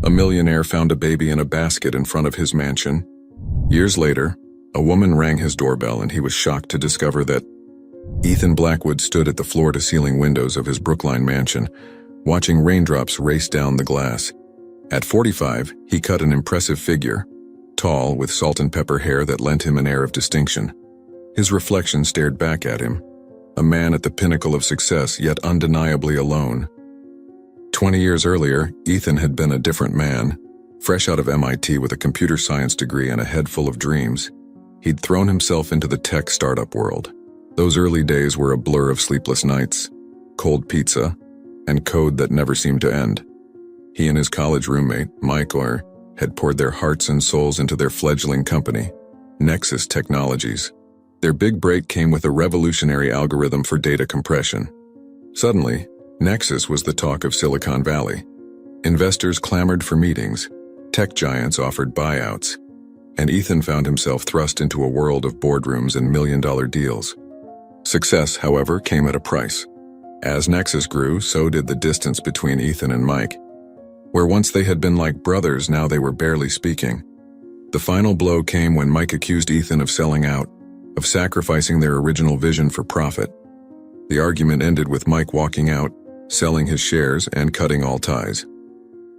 A millionaire found a baby in a basket in front of his mansion. Years later, a woman rang his doorbell and he was shocked to discover that Ethan Blackwood stood at the floor-to-ceiling windows of his Brookline mansion, watching raindrops race down the glass. At 45, he cut an impressive figure, tall, with salt and pepper hair that lent him an air of distinction. His reflection stared back at him, a man at the pinnacle of success, yet undeniably alone. 20 years earlier, Ethan had been a different man. Fresh out of MIT with a computer science degree and a head full of dreams, he'd thrown himself into the tech startup world. Those early days were a blur of sleepless nights, cold pizza, and code that never seemed to end. He and his college roommate, Mike, had poured their hearts and souls into their fledgling company, Nexus Technologies. Their big break came with a revolutionary algorithm for data compression. Suddenly, Nexus was the talk of Silicon Valley. Investors clamored for meetings, tech giants offered buyouts, and Ethan found himself thrust into a world of boardrooms and million-dollar deals. Success, however, came at a price. As Nexus grew, so did the distance between Ethan and Mike. Where once they had been like brothers, now they were barely speaking. The final blow came when Mike accused Ethan of selling out, of sacrificing their original vision for profit. The argument ended with Mike walking out, selling his shares and cutting all ties.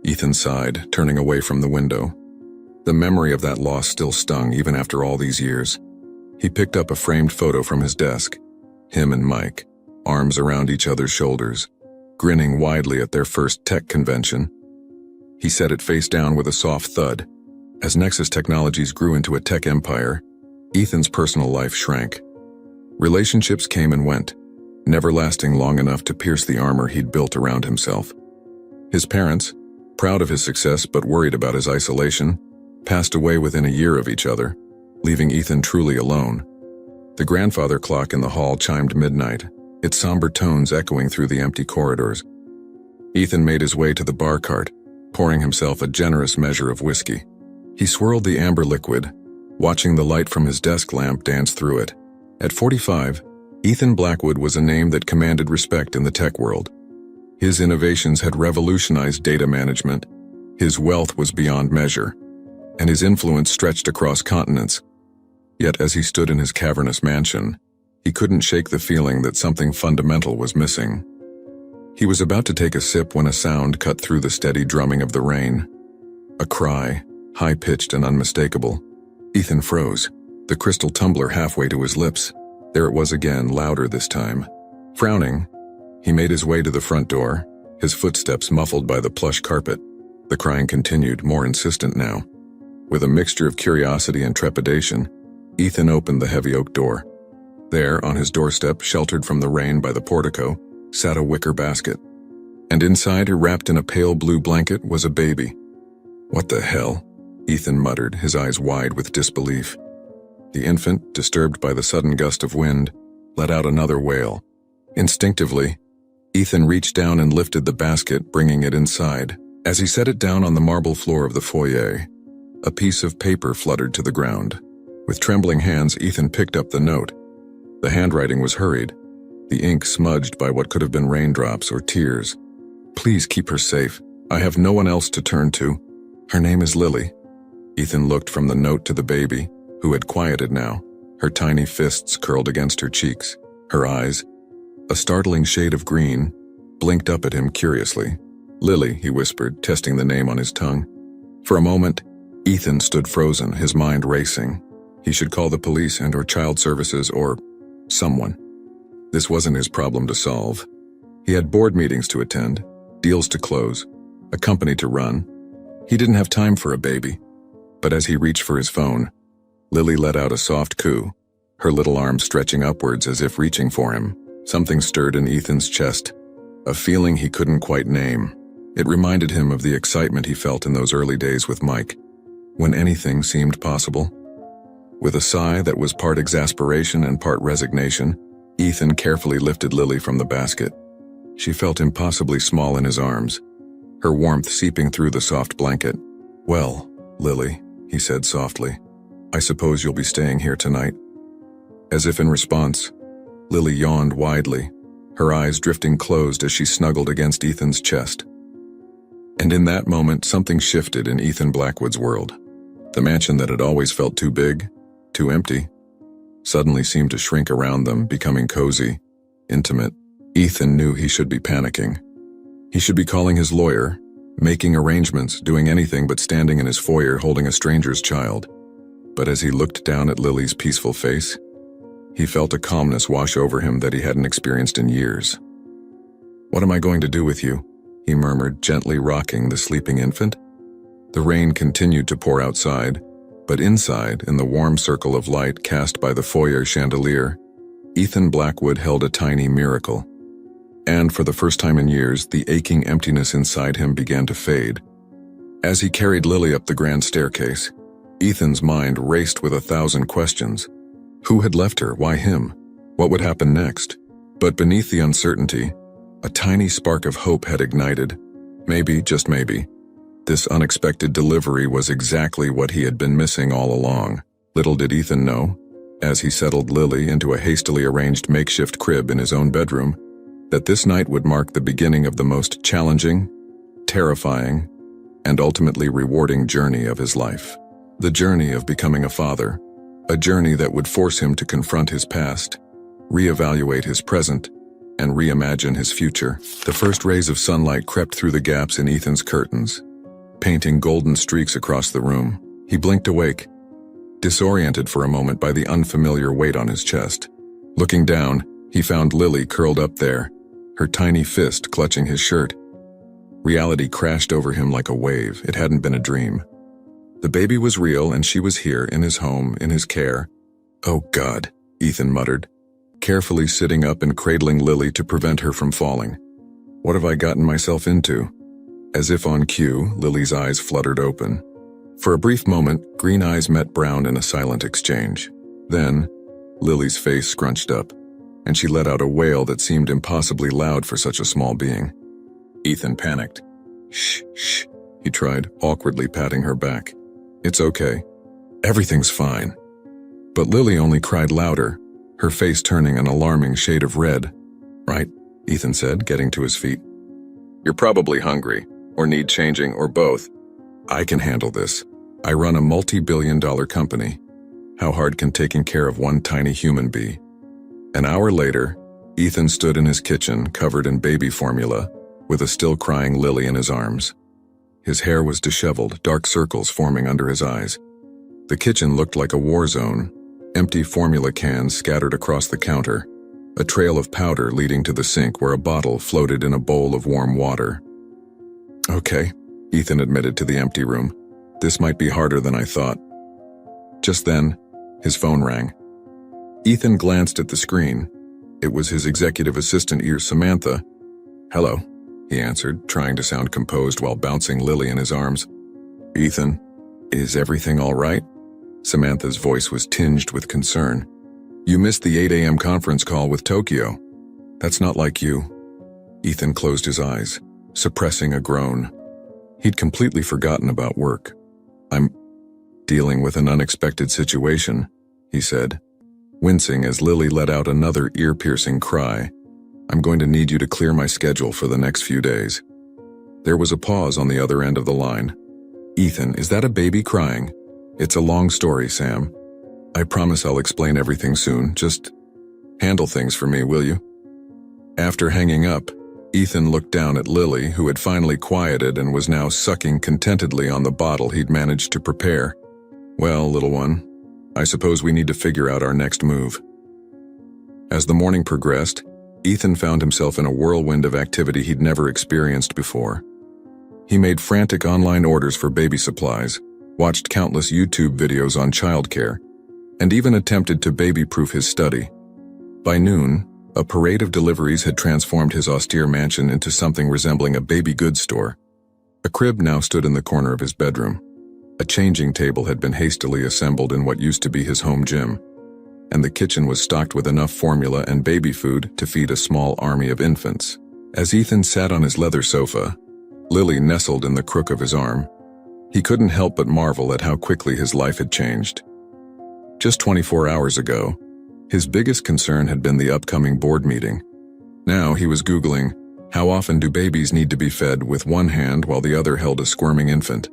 Ethan sighed, turning away from the window. The memory of that loss still stung even after all these years. He picked up a framed photo from his desk. Him and Mike, arms around each other's shoulders, grinning widely at their first tech convention. He set it face down with a soft thud. As Nexus Technologies grew into a tech empire, Ethan's personal life shrank. Relationships came and went, never lasting long enough to pierce the armor he'd built around himself. His parents, proud of his success but worried about his isolation, passed away within a year of each other, leaving Ethan truly alone. The grandfather clock in the hall chimed midnight, its somber tones echoing through the empty corridors. Ethan made his way to the bar cart, pouring himself a generous measure of whiskey. He swirled the amber liquid, watching the light from his desk lamp dance through it. At 45, Ethan Blackwood was a name that commanded respect in the tech world. His innovations had revolutionized data management, his wealth was beyond measure, and his influence stretched across continents. Yet as he stood in his cavernous mansion, he couldn't shake the feeling that something fundamental was missing. He was about to take a sip when a sound cut through the steady drumming of the rain. A cry, high-pitched and unmistakable. Ethan froze, the crystal tumbler halfway to his lips. There it was again, louder this time. Frowning, he made his way to the front door, his footsteps muffled by the plush carpet. The crying continued, more insistent now. With a mixture of curiosity and trepidation, Ethan opened the heavy oak door. There, on his doorstep, sheltered from the rain by the portico, sat a wicker basket. And inside, wrapped in a pale blue blanket, was a baby. "What the hell?" Ethan muttered, his eyes wide with disbelief. The infant, disturbed by the sudden gust of wind, let out another wail. Instinctively, Ethan reached down and lifted the basket, bringing it inside. As he set it down on the marble floor of the foyer, a piece of paper fluttered to the ground. With trembling hands, Ethan picked up the note. The handwriting was hurried, the ink smudged by what could have been raindrops or tears. "Please keep her safe. I have no one else to turn to. Her name is Lily." Ethan looked from the note to the baby, who had quieted now, her tiny fists curled against her cheeks. Her eyes, a startling shade of green, blinked up at him curiously. "Lily," he whispered, testing the name on his tongue. For a moment, Ethan stood frozen, his mind racing. He should call the police and/or child services or someone. This wasn't his problem to solve. He had board meetings to attend, deals to close, a company to run. He didn't have time for a baby. But as he reached for his phone, Lily let out a soft coo, her little arm stretching upwards as if reaching for him. Something stirred in Ethan's chest, a feeling he couldn't quite name. It reminded him of the excitement he felt in those early days with Mike, when anything seemed possible. With a sigh that was part exasperation and part resignation, Ethan carefully lifted Lily from the basket. She felt impossibly small in his arms, her warmth seeping through the soft blanket. "Well, Lily," he said softly, "I suppose you'll be staying here tonight." As if in response, Lily yawned widely, her eyes drifting closed as she snuggled against Ethan's chest. And in that moment, something shifted in Ethan Blackwood's world. The mansion that had always felt too big, too empty, suddenly seemed to shrink around them, becoming cozy, intimate. Ethan knew he should be panicking. He should be calling his lawyer, making arrangements, doing anything but standing in his foyer holding a stranger's child. But as he looked down at Lily's peaceful face, he felt a calmness wash over him that he hadn't experienced in years. "What am I going to do with you?" he murmured, gently rocking the sleeping infant. The rain continued to pour outside, but inside, in the warm circle of light cast by the foyer chandelier, Ethan Blackwood held a tiny miracle. And for the first time in years, the aching emptiness inside him began to fade. As he carried Lily up the grand staircase, Ethan's mind raced with 1,000 questions. Who had left her? Why him? What would happen next? But beneath the uncertainty, a tiny spark of hope had ignited. Maybe, just maybe, this unexpected delivery was exactly what he had been missing all along. Little did Ethan know, as he settled Lily into a hastily arranged makeshift crib in his own bedroom, that this night would mark the beginning of the most challenging, terrifying, and ultimately rewarding journey of his life. The journey of becoming a father, a journey that would force him to confront his past, reevaluate his present, and reimagine his future. The first rays of sunlight crept through the gaps in Ethan's curtains, painting golden streaks across the room. He blinked awake, disoriented for a moment by the unfamiliar weight on his chest. Looking down, he found Lily curled up there, her tiny fist clutching his shirt. Reality crashed over him like a wave. It hadn't been a dream. The baby was real, and she was here, in his home, in his care. "Oh God," Ethan muttered, carefully sitting up and cradling Lily to prevent her from falling. "What have I gotten myself into?" As if on cue, Lily's eyes fluttered open. For a brief moment, green eyes met brown in a silent exchange. Then, Lily's face scrunched up, and she let out a wail that seemed impossibly loud for such a small being. Ethan panicked. "Shh, shh," he tried, awkwardly patting her back. "It's okay. Everything's fine." But Lily only cried louder, her face turning an alarming shade of red. "Right," Ethan said, getting to his feet. "You're probably hungry, or need changing, or both. I can handle this. I run a multi-billion-dollar company. How hard can taking care of one tiny human be?" An hour later, Ethan stood in his kitchen, covered in baby formula, with a still-crying Lily in his arms. His hair was disheveled, dark circles forming under his eyes. The kitchen looked like a war zone, empty formula cans scattered across the counter, a trail of powder leading to the sink where a bottle floated in a bowl of warm water. "Okay," Ethan admitted to the empty room. "This might be harder than I thought." Just then, his phone rang. Ethan glanced at the screen. It was his executive assistant ear, Samantha. "Hello," he answered, trying to sound composed while bouncing Lily in his arms. "Ethan, is everything all right?" Samantha's voice was tinged with concern. "You missed the 8 a.m. conference call with Tokyo. That's not like you." Ethan closed his eyes, suppressing a groan. He'd completely forgotten about work. "I'm dealing with an unexpected situation," he said, wincing as Lily let out another ear-piercing cry. "I'm going to need you to clear my schedule for the next few days." There was a pause on the other end of the line. "Ethan, is that a baby crying?" "It's a long story, Sam. I promise I'll explain everything soon. Just handle things for me, will you?" After hanging up, Ethan looked down at Lily, who had finally quieted and was now sucking contentedly on the bottle he'd managed to prepare. "Well, little one, I suppose we need to figure out our next move." As the morning progressed, Ethan found himself in a whirlwind of activity he'd never experienced before. He made frantic online orders for baby supplies, watched countless YouTube videos on childcare, and even attempted to baby-proof his study. By noon, a parade of deliveries had transformed his austere mansion into something resembling a baby goods store. A crib now stood in the corner of his bedroom. A changing table had been hastily assembled in what used to be his home gym, and the kitchen was stocked with enough formula and baby food to feed a small army of infants. As Ethan sat on his leather sofa, Lily nestled in the crook of his arm. He couldn't help but marvel at how quickly his life had changed. Just 24 hours ago, his biggest concern had been the upcoming board meeting. Now he was Googling, How often do babies need to be fed with one hand while the other held a squirming infant?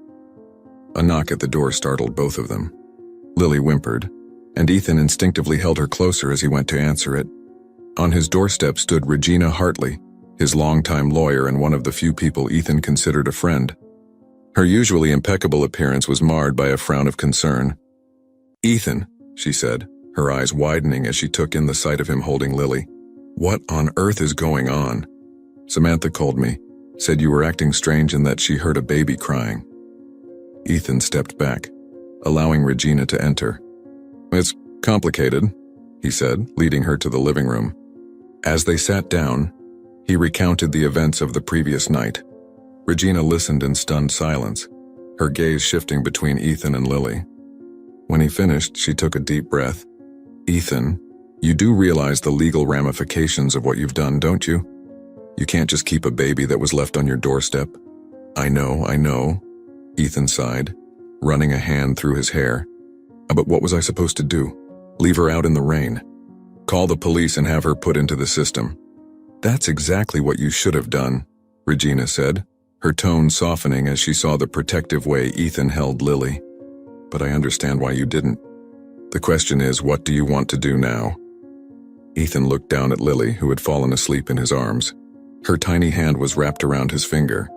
A knock at the door startled both of them. Lily whimpered, and Ethan instinctively held her closer as he went to answer it. On his doorstep stood Regina Hartley, his longtime lawyer and one of the few people Ethan considered a friend. Her usually impeccable appearance was marred by a frown of concern. "Ethan," she said, her eyes widening as she took in the sight of him holding Lily. "What on earth is going on?" "Samantha called me, said you were acting strange and that she heard a baby crying." Ethan stepped back, allowing Regina to enter. "It's complicated," he said, leading her to the living room. As they sat down, he recounted the events of the previous night. Regina listened in stunned silence, her gaze shifting between Ethan and Lily. When he finished, she took a deep breath. "Ethan, you do realize the legal ramifications of what you've done, don't you? You can't just keep a baby that was left on your doorstep." I know, Ethan sighed, running a hand through his hair. "But what was I supposed to do? Leave her out in the rain? Call the police and have her put into the system?" "That's exactly what you should have done," Regina said, her tone softening as she saw the protective way Ethan held Lily. "But I understand why you didn't. The question is, what do you want to do now?" Ethan looked down at Lily, who had fallen asleep in his arms. Her tiny hand was wrapped around his finger,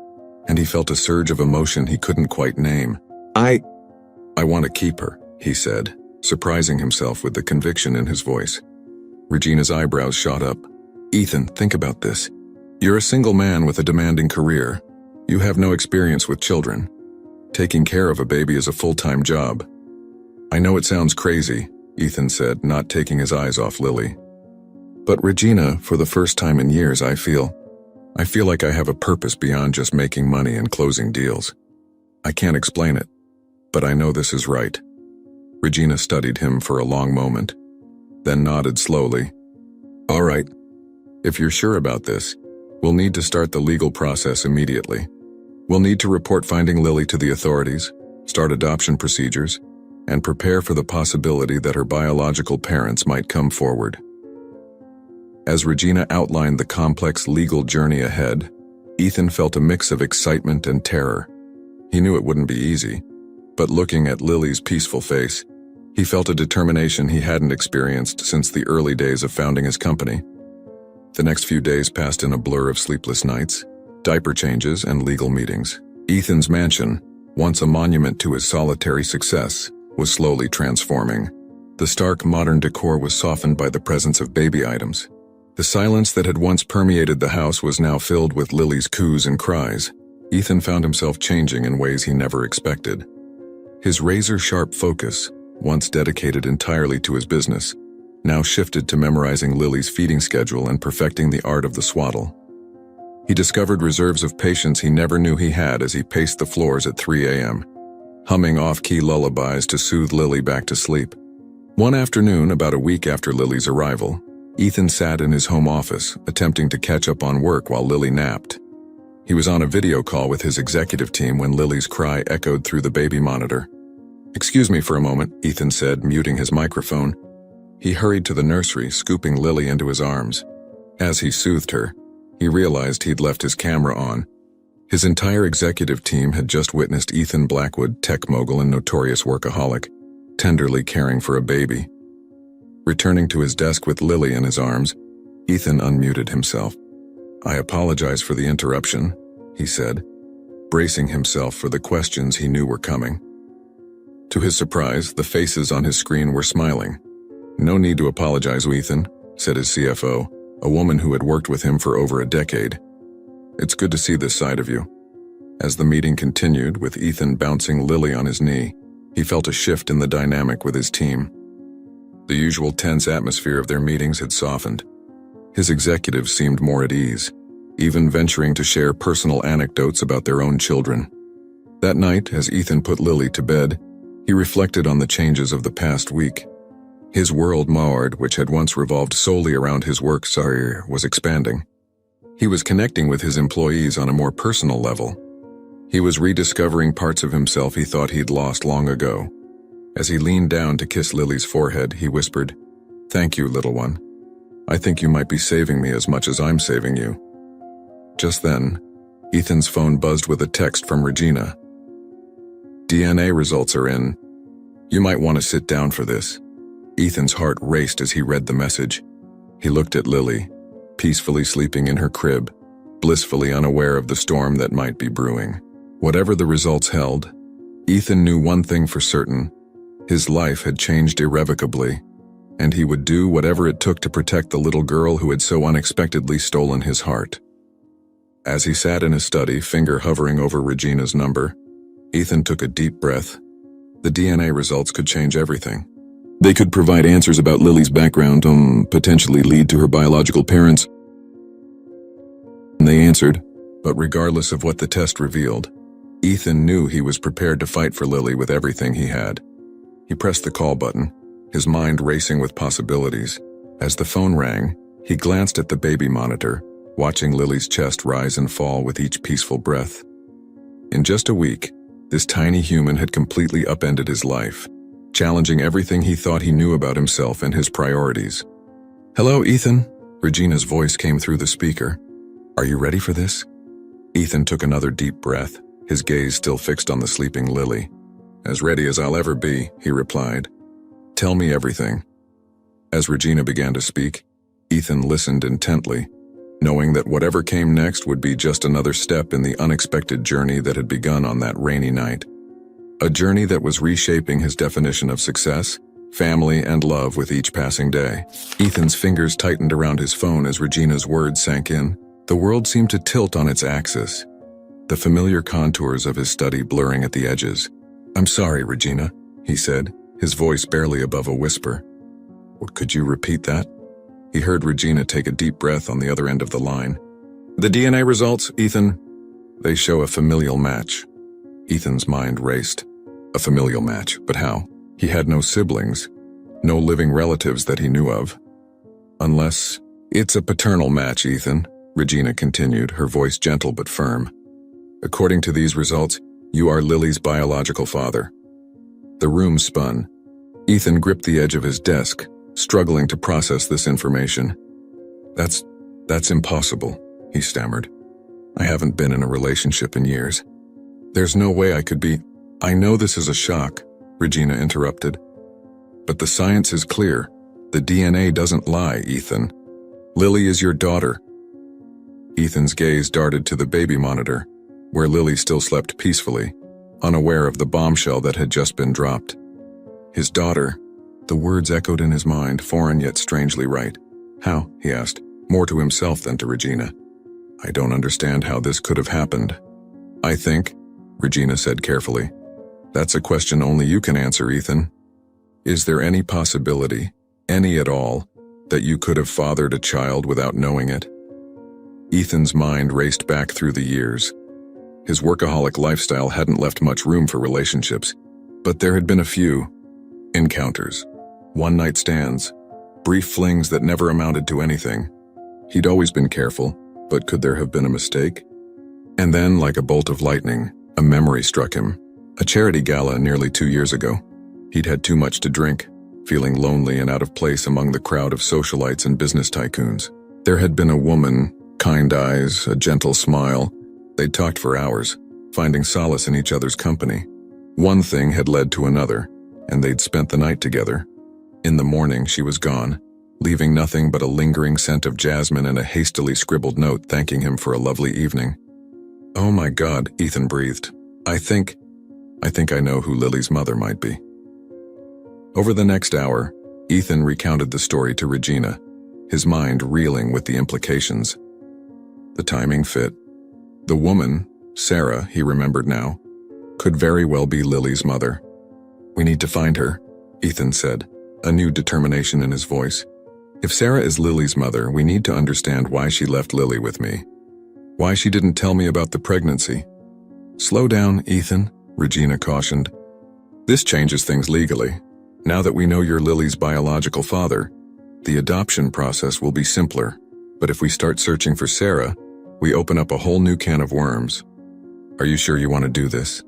and he felt a surge of emotion he couldn't quite name. I want to keep her," he said, surprising himself with the conviction in his voice. Regina's eyebrows shot up. "Ethan, think about this. You're a single man with a demanding career. You have no experience with children. Taking care of a baby is a full-time job." "I know it sounds crazy," Ethan said, not taking his eyes off Lily. "But Regina, for the first time in years, I feel like I have a purpose beyond just making money and closing deals. I can't explain it, but I know this is right." Regina studied him for a long moment, then nodded slowly. "All right. If you're sure about this, we'll need to start the legal process immediately. We'll need to report finding Lily to the authorities, start adoption procedures, and prepare for the possibility that her biological parents might come forward." As Regina outlined the complex legal journey ahead, Ethan felt a mix of excitement and terror. He knew it wouldn't be easy, but looking at Lily's peaceful face, he felt a determination he hadn't experienced since the early days of founding his company. The next few days passed in a blur of sleepless nights, diaper changes, and legal meetings. Ethan's mansion, once a monument to his solitary success, was slowly transforming. The stark modern decor was softened by the presence of baby items. The silence that had once permeated the house was now filled with Lily's coos and cries. Ethan found himself changing in ways he never expected. His razor-sharp focus, once dedicated entirely to his business, now shifted to memorizing Lily's feeding schedule and perfecting the art of the swaddle. He discovered reserves of patience he never knew he had as he paced the floors at 3 a.m., humming off-key lullabies to soothe Lily back to sleep. One afternoon, about a week after Lily's arrival, Ethan sat in his home office, attempting to catch up on work while Lily napped. He was on a video call with his executive team when Lily's cry echoed through the baby monitor. "Excuse me for a moment," Ethan said, muting his microphone. He hurried to the nursery, scooping Lily into his arms. As he soothed her, he realized he'd left his camera on. His entire executive team had just witnessed Ethan Blackwood, tech mogul and notorious workaholic, tenderly caring for a baby. Returning to his desk with Lily in his arms, Ethan unmuted himself. "I apologize for the interruption," he said, bracing himself for the questions he knew were coming. To his surprise, the faces on his screen were smiling. "No need to apologize, Ethan," said his CFO, a woman who had worked with him for over a decade. "It's good to see this side of you." As the meeting continued, with Ethan bouncing Lily on his knee, he felt a shift in the dynamic with his team. The usual tense atmosphere of their meetings had softened. His executives seemed more at ease, even venturing to share personal anecdotes about their own children. That night, as Ethan put Lily to bed, he reflected on the changes of the past week. His world, Mauard, which had once revolved solely around his work career, was expanding. He was connecting with his employees on a more personal level. He was rediscovering parts of himself he thought he'd lost long ago. As he leaned down to kiss Lily's forehead, he whispered, "Thank you, little one. I think you might be saving me as much as I'm saving you." Just then, Ethan's phone buzzed with a text from Regina. DNA results are in. You might want to sit down for this. Ethan's heart raced as he read the message. He looked at Lily, peacefully sleeping in her crib, blissfully unaware of the storm that might be brewing. Whatever the results held, Ethan knew one thing for certain. His life had changed irrevocably, and he would do whatever it took to protect the little girl who had so unexpectedly stolen his heart. As he sat in his study, finger hovering over Regina's number, Ethan took a deep breath. The DNA results could change everything. They could provide answers about Lily's background, potentially lead to her biological parents. And they answered, but regardless of what the test revealed, Ethan knew he was prepared to fight for Lily with everything he had. He pressed the call button, his mind racing with possibilities. As the phone rang, he glanced at the baby monitor, watching Lily's chest rise and fall with each peaceful breath. In just a week, this tiny human had completely upended his life, challenging everything he thought he knew about himself and his priorities. Hello, Ethan, Regina's voice came through the speaker. Are you ready for this? Ethan took another deep breath, his gaze still fixed on the sleeping Lily. As ready as I'll ever be, he replied. Tell me everything. As Regina began to speak, Ethan listened intently, knowing that whatever came next would be just another step in the unexpected journey that had begun on that rainy night. A journey that was reshaping his definition of success, family, and love with each passing day. Ethan's fingers tightened around his phone as Regina's words sank in. The world seemed to tilt on its axis, the familiar contours of his study blurring at the edges. I'm sorry, Regina, he said, his voice barely above a whisper. Could you repeat that? He heard Regina take a deep breath on the other end of the line. The DNA results, Ethan, they show a familial match. Ethan's mind raced. A familial match, but how? He had no siblings, no living relatives that he knew of. Unless, it's a paternal match, Ethan, Regina continued, her voice gentle but firm. According to these results, you are Lily's biological father. The room spun. Ethan gripped the edge of his desk, struggling to process this information. That's impossible, he stammered. I haven't been in a relationship in years. There's no way I could be. I know this is a shock, Regina interrupted. But the science is clear. The DNA doesn't lie, Ethan. Lily is your daughter. Ethan's gaze darted to the baby monitor, where Lily still slept peacefully, unaware of the bombshell that had just been dropped. His daughter. The words echoed in his mind, foreign yet strangely right. How? He asked, more to himself than to Regina. I don't understand how this could have happened. I think, Regina said carefully, that's a question only you can answer, Ethan. Is there any possibility, any at all, that you could have fathered a child without knowing it? Ethan's mind raced back through the years. His workaholic lifestyle hadn't left much room for relationships, but there had been a few encounters, one-night stands, brief flings that never amounted to anything. He'd always been careful, but could there have been a mistake? And then, like a bolt of lightning, a memory struck him. A charity gala nearly 2 years ago. He'd had too much to drink, feeling lonely and out of place among the crowd of socialites and business tycoons. There had been a woman, kind eyes, a gentle smile. They'd talked for hours, finding solace in each other's company. One thing had led to another, and they'd spent the night together. In the morning, she was gone, leaving nothing but a lingering scent of jasmine and a hastily scribbled note thanking him for a lovely evening. Oh my God, Ethan breathed. I think I know who Lily's mother might be. Over the next hour, Ethan recounted the story to Regina, his mind reeling with the implications. The timing fit. The woman, Sarah, he remembered now, could very well be Lily's mother. We need to find her, Ethan said, a new determination in his voice. If Sarah is Lily's mother, we need to understand why she left Lily with me. Why she didn't tell me about the pregnancy. Slow down, Ethan, Regina cautioned. This changes things legally. Now that we know you're Lily's biological father, the adoption process will be simpler. But if we start searching for Sarah, we open up a whole new can of worms. Are you sure you want to do this?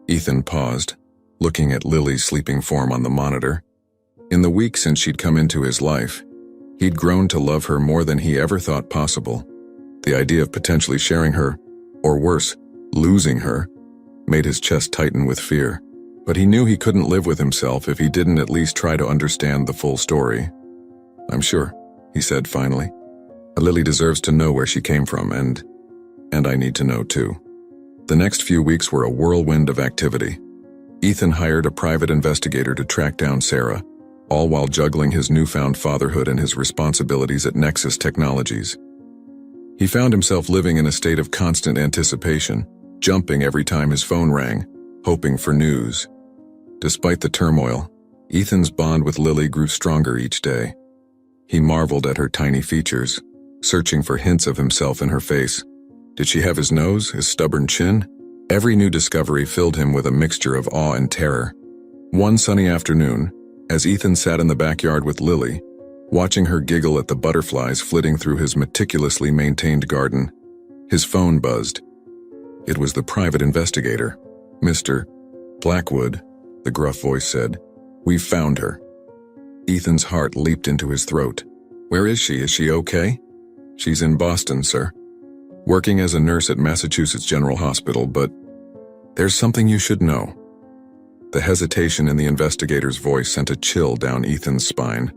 Ethan paused, looking at Lily's sleeping form on the monitor. In the week since she'd come into his life, he'd grown to love her more than he ever thought possible. The idea of potentially sharing her, or worse, losing her, made his chest tighten with fear. But he knew he couldn't live with himself if he didn't at least try to understand the full story. "I'm sure," he said finally. "Lily deserves to know where she came from, and I need to know too." The next few weeks were a whirlwind of activity. Ethan hired a private investigator to track down Sarah, all while juggling his newfound fatherhood and his responsibilities at Nexus Technologies. He found himself living in a state of constant anticipation, jumping every time his phone rang, hoping for news. Despite the turmoil, Ethan's bond with Lily grew stronger each day. He marveled at her tiny features, searching for hints of himself in her face. Did she have his nose, his stubborn chin? Every new discovery filled him with a mixture of awe and terror. One sunny afternoon, as Ethan sat in the backyard with Lily, watching her giggle at the butterflies flitting through his meticulously maintained garden, his phone buzzed. It was the private investigator. "Mr. Blackwood," the gruff voice said. "We've found her." Ethan's heart leaped into his throat. "Where is she? Is she okay?" "She's in Boston, sir. Working as a nurse at Massachusetts General Hospital, but there's something you should know." The hesitation in the investigator's voice sent a chill down Ethan's spine.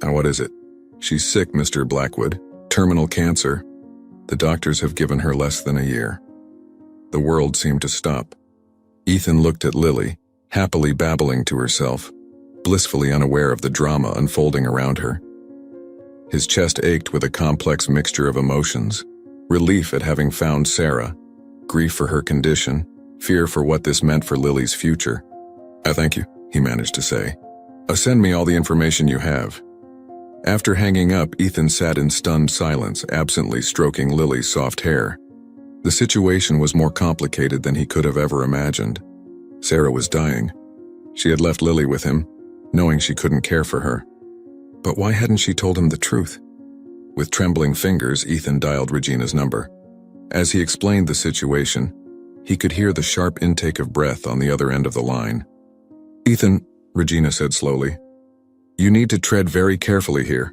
"And what is it?" "She's sick, Mr. Blackwood. Terminal cancer. The doctors have given her less than a year." The world seemed to stop. Ethan looked at Lily, happily babbling to herself, blissfully unaware of the drama unfolding around her. His chest ached with a complex mixture of emotions: relief at having found Sarah, grief for her condition, fear for what this meant for Lily's future. "I thank you," he managed to say. "Send me all the information you have." After hanging up, Ethan sat in stunned silence, absently stroking Lily's soft hair. The situation was more complicated than he could have ever imagined. Sarah was dying. She had left Lily with him, knowing she couldn't care for her. But why hadn't she told him the truth? With trembling fingers, Ethan dialed Regina's number. As he explained the situation, he could hear the sharp intake of breath on the other end of the line. "Ethan," Regina said slowly, "you need to tread very carefully here.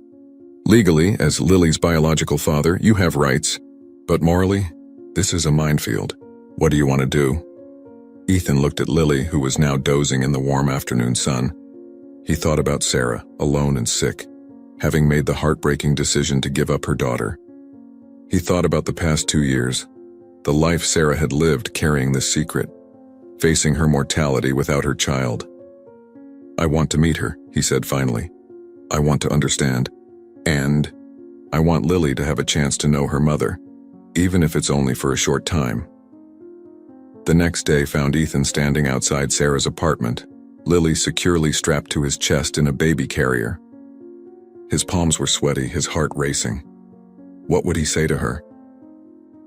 Legally, as Lily's biological father, you have rights, but morally, this is a minefield. What do you want to do?" Ethan looked at Lily, who was now dozing in the warm afternoon sun. He thought about Sarah, alone and sick, having made the heartbreaking decision to give up her daughter. He thought about the past 2 years, the life Sarah had lived carrying this secret, facing her mortality without her child. "I want to meet her," he said finally. "I want to understand. And I want Lily to have a chance to know her mother, even if it's only for a short time." The next day found Ethan standing outside Sarah's apartment, Lily securely strapped to his chest in a baby carrier. His palms were sweaty, his heart racing. What would he say to her?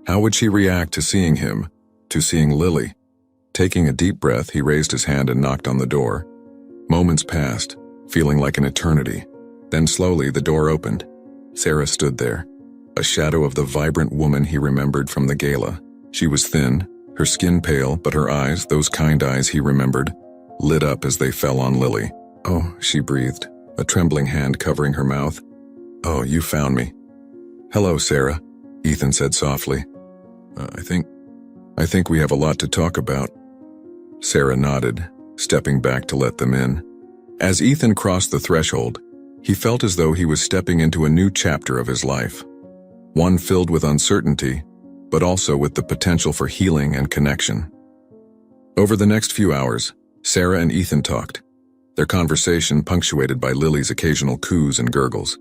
How would she react to seeing him, to seeing Lily? Taking a deep breath, he raised his hand and knocked on the door. Moments passed, feeling like an eternity. Then slowly the door opened. Sarah stood there, a shadow of the vibrant woman he remembered from the gala. She was thin, her skin pale, but her eyes, those kind eyes he remembered, lit up as they fell on Lily. "Oh," she breathed, a trembling hand covering her mouth. "Oh, you found me." "Hello, Sarah," Ethan said softly. I think we have a lot to talk about." Sarah nodded, stepping back to let them in. As Ethan crossed the threshold, he felt as though he was stepping into a new chapter of his life. One filled with uncertainty, but also with the potential for healing and connection. Over the next few hours, Sarah and Ethan talked, their conversation punctuated by Lily's occasional coos and gurgles.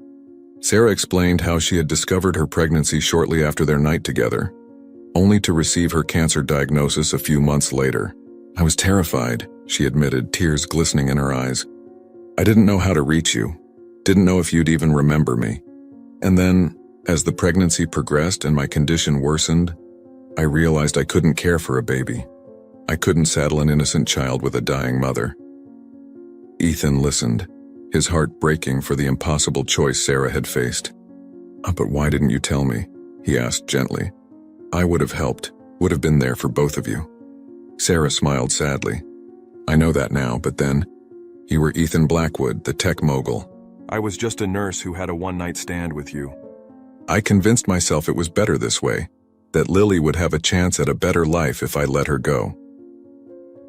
Sarah explained how she had discovered her pregnancy shortly after their night together, only to receive her cancer diagnosis a few months later. "I was terrified," she admitted, tears glistening in her eyes. "I didn't know how to reach you, didn't know if you'd even remember me. And then, as the pregnancy progressed and my condition worsened, I realized I couldn't care for a baby. I couldn't saddle an innocent child with a dying mother." Ethan listened, his heart breaking for the impossible choice Sarah had faced. "But why didn't you tell me?" he asked gently. "I would have helped, would have been there for both of you." Sarah smiled sadly. "I know that now, but then, you were Ethan Blackwood, the tech mogul. I was just a nurse who had a one-night stand with you. I convinced myself it was better this way, that Lily would have a chance at a better life if I let her go.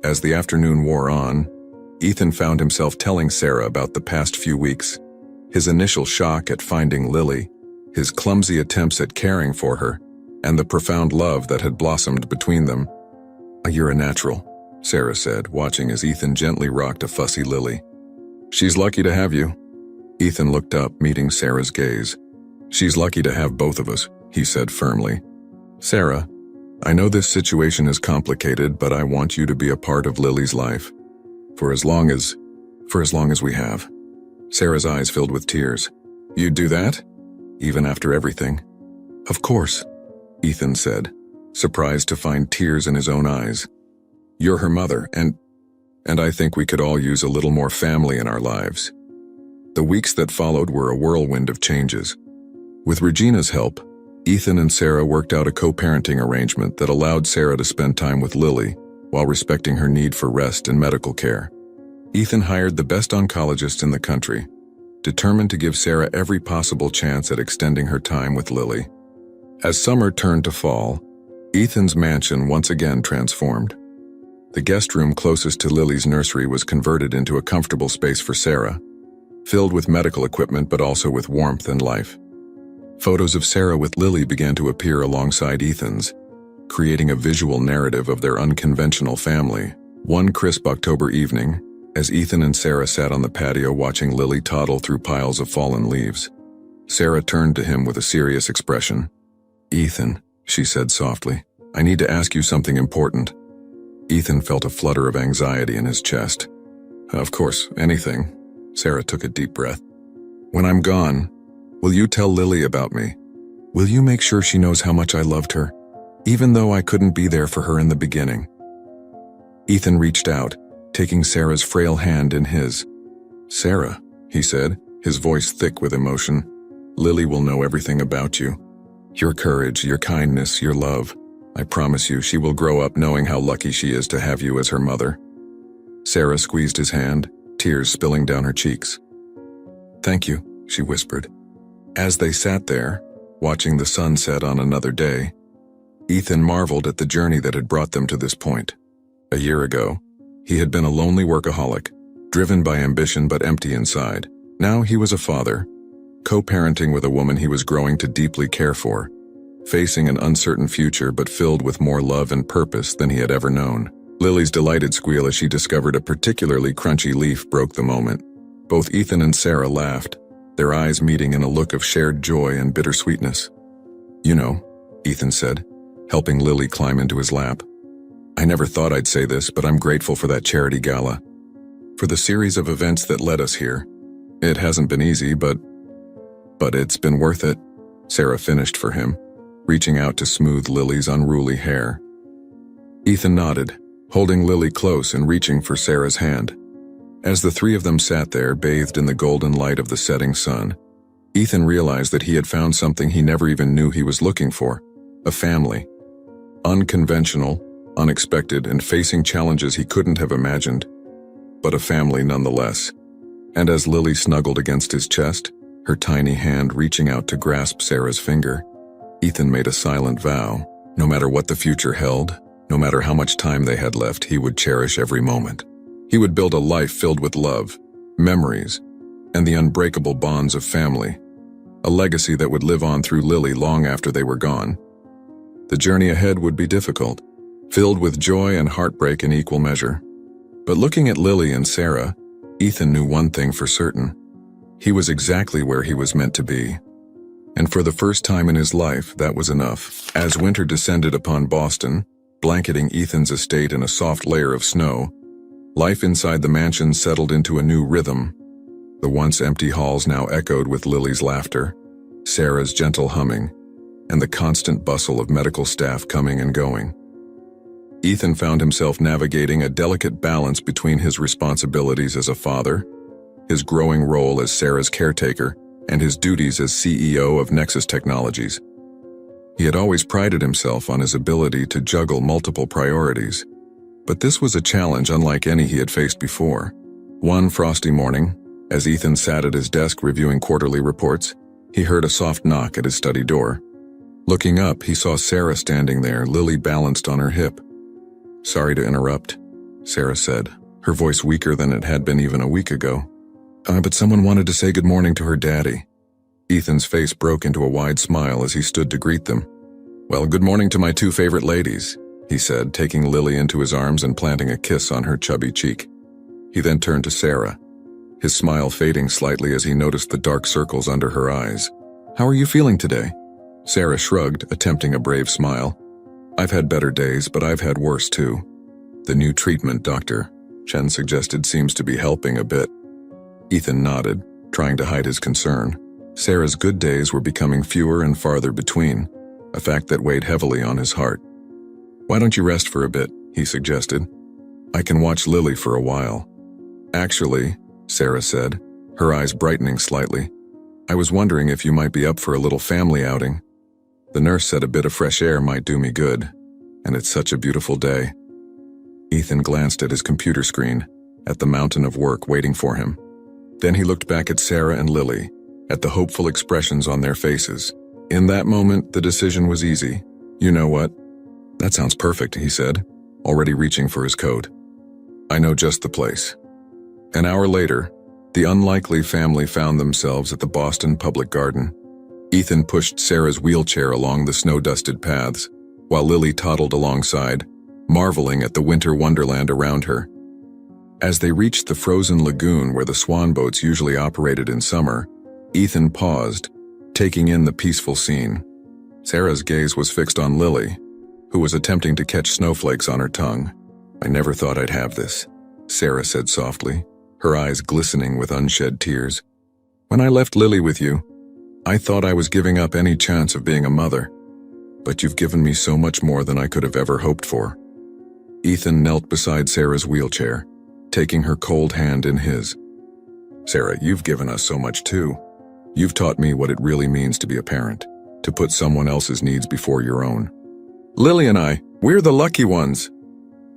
As the afternoon wore on, Ethan found himself telling Sarah about the past few weeks, his initial shock at finding Lily, his clumsy attempts at caring for her, and the profound love that had blossomed between them. "You're a natural," Sarah said, watching as Ethan gently rocked a fussy Lily. "She's lucky to have you." Ethan looked up, meeting Sarah's gaze. "She's lucky to have both of us," he said firmly. "Sarah, I know this situation is complicated, but I want you to be a part of Lily's life. For as long as we have." Sarah's eyes filled with tears. "You'd do that? Even after everything?" "Of course," Ethan said, surprised to find tears in his own eyes. "You're her mother, and I think we could all use a little more family in our lives." The weeks that followed were a whirlwind of changes. With Regina's help, Ethan and Sarah worked out a co-parenting arrangement that allowed Sarah to spend time with Lily while respecting her need for rest and medical care. Ethan hired the best oncologists in the country, determined to give Sarah every possible chance at extending her time with Lily. As summer turned to fall, Ethan's mansion once again transformed. The guest room closest to Lily's nursery was converted into a comfortable space for Sarah, filled with medical equipment but also with warmth and life. Photos of Sarah with Lily began to appear alongside Ethan's, creating a visual narrative of their unconventional family. One crisp October evening, as Ethan and Sarah sat on the patio watching Lily toddle through piles of fallen leaves, Sarah turned to him with a serious expression. "Ethan," she said softly, "I need to ask you something important." Ethan felt a flutter of anxiety in his chest. "Of course, anything." Sarah took a deep breath. "When I'm gone, will you tell Lily about me? Will you make sure she knows how much I loved her, even though I couldn't be there for her in the beginning?" Ethan reached out, taking Sarah's frail hand in his. "Sarah," he said, his voice thick with emotion, "Lily will know everything about you. Your courage, your kindness, your love. I promise you she will grow up knowing how lucky she is to have you as her mother." Sarah squeezed his hand, tears spilling down her cheeks. "Thank you," she whispered. As they sat there, watching the sun set on another day, Ethan marveled at the journey that had brought them to this point. A year ago, he had been a lonely workaholic, driven by ambition but empty inside. Now he was a father, co-parenting with a woman he was growing to deeply care for, facing an uncertain future but filled with more love and purpose than he had ever known. Lily's delighted squeal as she discovered a particularly crunchy leaf broke the moment. Both Ethan and Sarah laughed, their eyes meeting in a look of shared joy and bittersweetness. "You know," Ethan said, helping Lily climb into his lap, "I never thought I'd say this, but I'm grateful for that charity gala. For the series of events that led us here. It hasn't been easy, but it's been worth it," Sarah finished for him, reaching out to smooth Lily's unruly hair. Ethan nodded, holding Lily close and reaching for Sarah's hand. As the three of them sat there, bathed in the golden light of the setting sun, Ethan realized that he had found something he never even knew he was looking for: a family. Unconventional, unexpected, and facing challenges he couldn't have imagined, but a family nonetheless. And as Lily snuggled against his chest, her tiny hand reaching out to grasp Sarah's finger, Ethan made a silent vow. No matter what the future held, no matter how much time they had left, he would cherish every moment. He would build a life filled with love, memories, and the unbreakable bonds of family, a legacy that would live on through Lily long after they were gone. The journey ahead would be difficult, filled with joy and heartbreak in equal measure. But looking at Lily and Sarah, Ethan knew one thing for certain. He was exactly where he was meant to be. And for the first time in his life, that was enough. As winter descended upon Boston, blanketing Ethan's estate in a soft layer of snow, life inside the mansion settled into a new rhythm. The once empty halls now echoed with Lily's laughter, Sarah's gentle humming, and the constant bustle of medical staff coming and going. Ethan found himself navigating a delicate balance between his responsibilities as a father, his growing role as Sarah's caretaker, and his duties as CEO of Nexus Technologies. He had always prided himself on his ability to juggle multiple priorities, but this was a challenge unlike any he had faced before. One frosty morning, as Ethan sat at his desk reviewing quarterly reports, He heard a soft knock at his study door. Looking up, he saw Sarah standing there, Lily balanced on her hip. "Sorry to interrupt," Sarah said, her voice weaker than it had been even a week ago. But someone wanted to say good morning to her daddy." Ethan's face broke into a wide smile as he stood to greet them. "Well, good morning to my two favorite ladies," he said, taking Lily into his arms and planting a kiss on her chubby cheek. He then turned to Sarah, his smile fading slightly as he noticed the dark circles under her eyes. "How are you feeling today?" Sarah shrugged, attempting a brave smile. "I've had better days, but I've had worse too. The new treatment, Dr. Chen suggested, seems to be helping a bit." Ethan nodded, trying to hide his concern. Sarah's good days were becoming fewer and farther between, a fact that weighed heavily on his heart. "Why don't you rest for a bit?" he suggested. "I can watch Lily for a while." "Actually," Sarah said, her eyes brightening slightly, "I was wondering if you might be up for a little family outing. The nurse said a bit of fresh air might do me good, and it's such a beautiful day." Ethan glanced at his computer screen, at the mountain of work waiting for him. Then he looked back at Sarah and Lily, at the hopeful expressions on their faces. In that moment, the decision was easy. "You know what? That sounds perfect," he said, already reaching for his coat. "I know just the place." An hour later, the unlikely family found themselves at the Boston Public Garden. Ethan pushed Sarah's wheelchair along the snow-dusted paths, while Lily toddled alongside, marveling at the winter wonderland around her. As they reached the frozen lagoon where the swan boats usually operated in summer, Ethan paused, taking in the peaceful scene. Sarah's gaze was fixed on Lily, who was attempting to catch snowflakes on her tongue. "I never thought I'd have this," Sarah said softly, her eyes glistening with unshed tears. "When I left Lily with you, I thought I was giving up any chance of being a mother. But you've given me so much more than I could have ever hoped for." Ethan knelt beside Sarah's wheelchair, taking her cold hand in his. "Sarah, you've given us so much too. You've taught me what it really means to be a parent, to put someone else's needs before your own." "Lily and we're the lucky ones."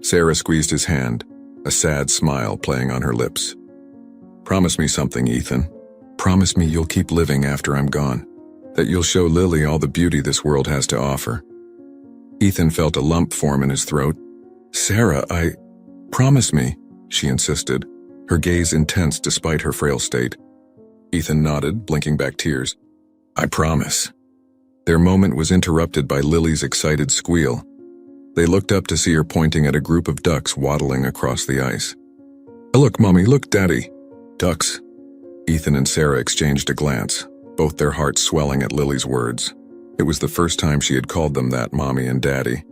Sarah squeezed his hand, a sad smile playing on her lips. "Promise me something, Ethan. Promise me you'll keep living after I'm gone, that you'll show Lily all the beauty this world has to offer." Ethan felt a lump form in his throat. "Sarah, promise me," she insisted, her gaze intense despite her frail state. Ethan nodded, blinking back tears. "I promise." Their moment was interrupted by Lily's excited squeal. They looked up to see her pointing at a group of ducks waddling across the ice. "Look, Mommy, look, Daddy." "Ducks." Ethan and Sarah exchanged a glance, both their hearts swelling at Lily's words. It was the first time she had called them that, Mommy and Daddy,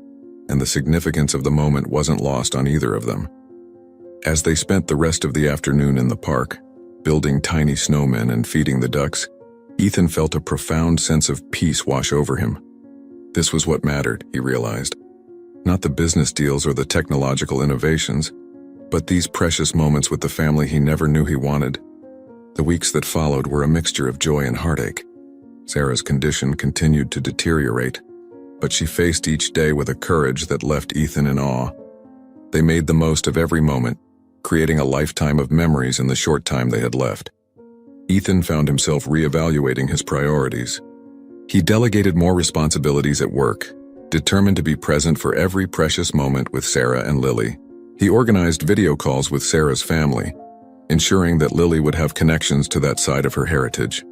and the significance of the moment wasn't lost on either of them. As they spent the rest of the afternoon in the park, building tiny snowmen and feeding the ducks, Ethan felt a profound sense of peace wash over him. This was what mattered, he realized. Not the business deals or the technological innovations, but these precious moments with the family he never knew he wanted. The weeks that followed were a mixture of joy and heartache. Sarah's condition continued to deteriorate, but she faced each day with a courage that left Ethan in awe. They made the most of every moment, creating a lifetime of memories in the short time they had left. Ethan found himself reevaluating his priorities. He delegated more responsibilities at work, determined to be present for every precious moment with Sarah and Lily. He organized video calls with Sarah's family, ensuring that Lily would have connections to that side of her heritage.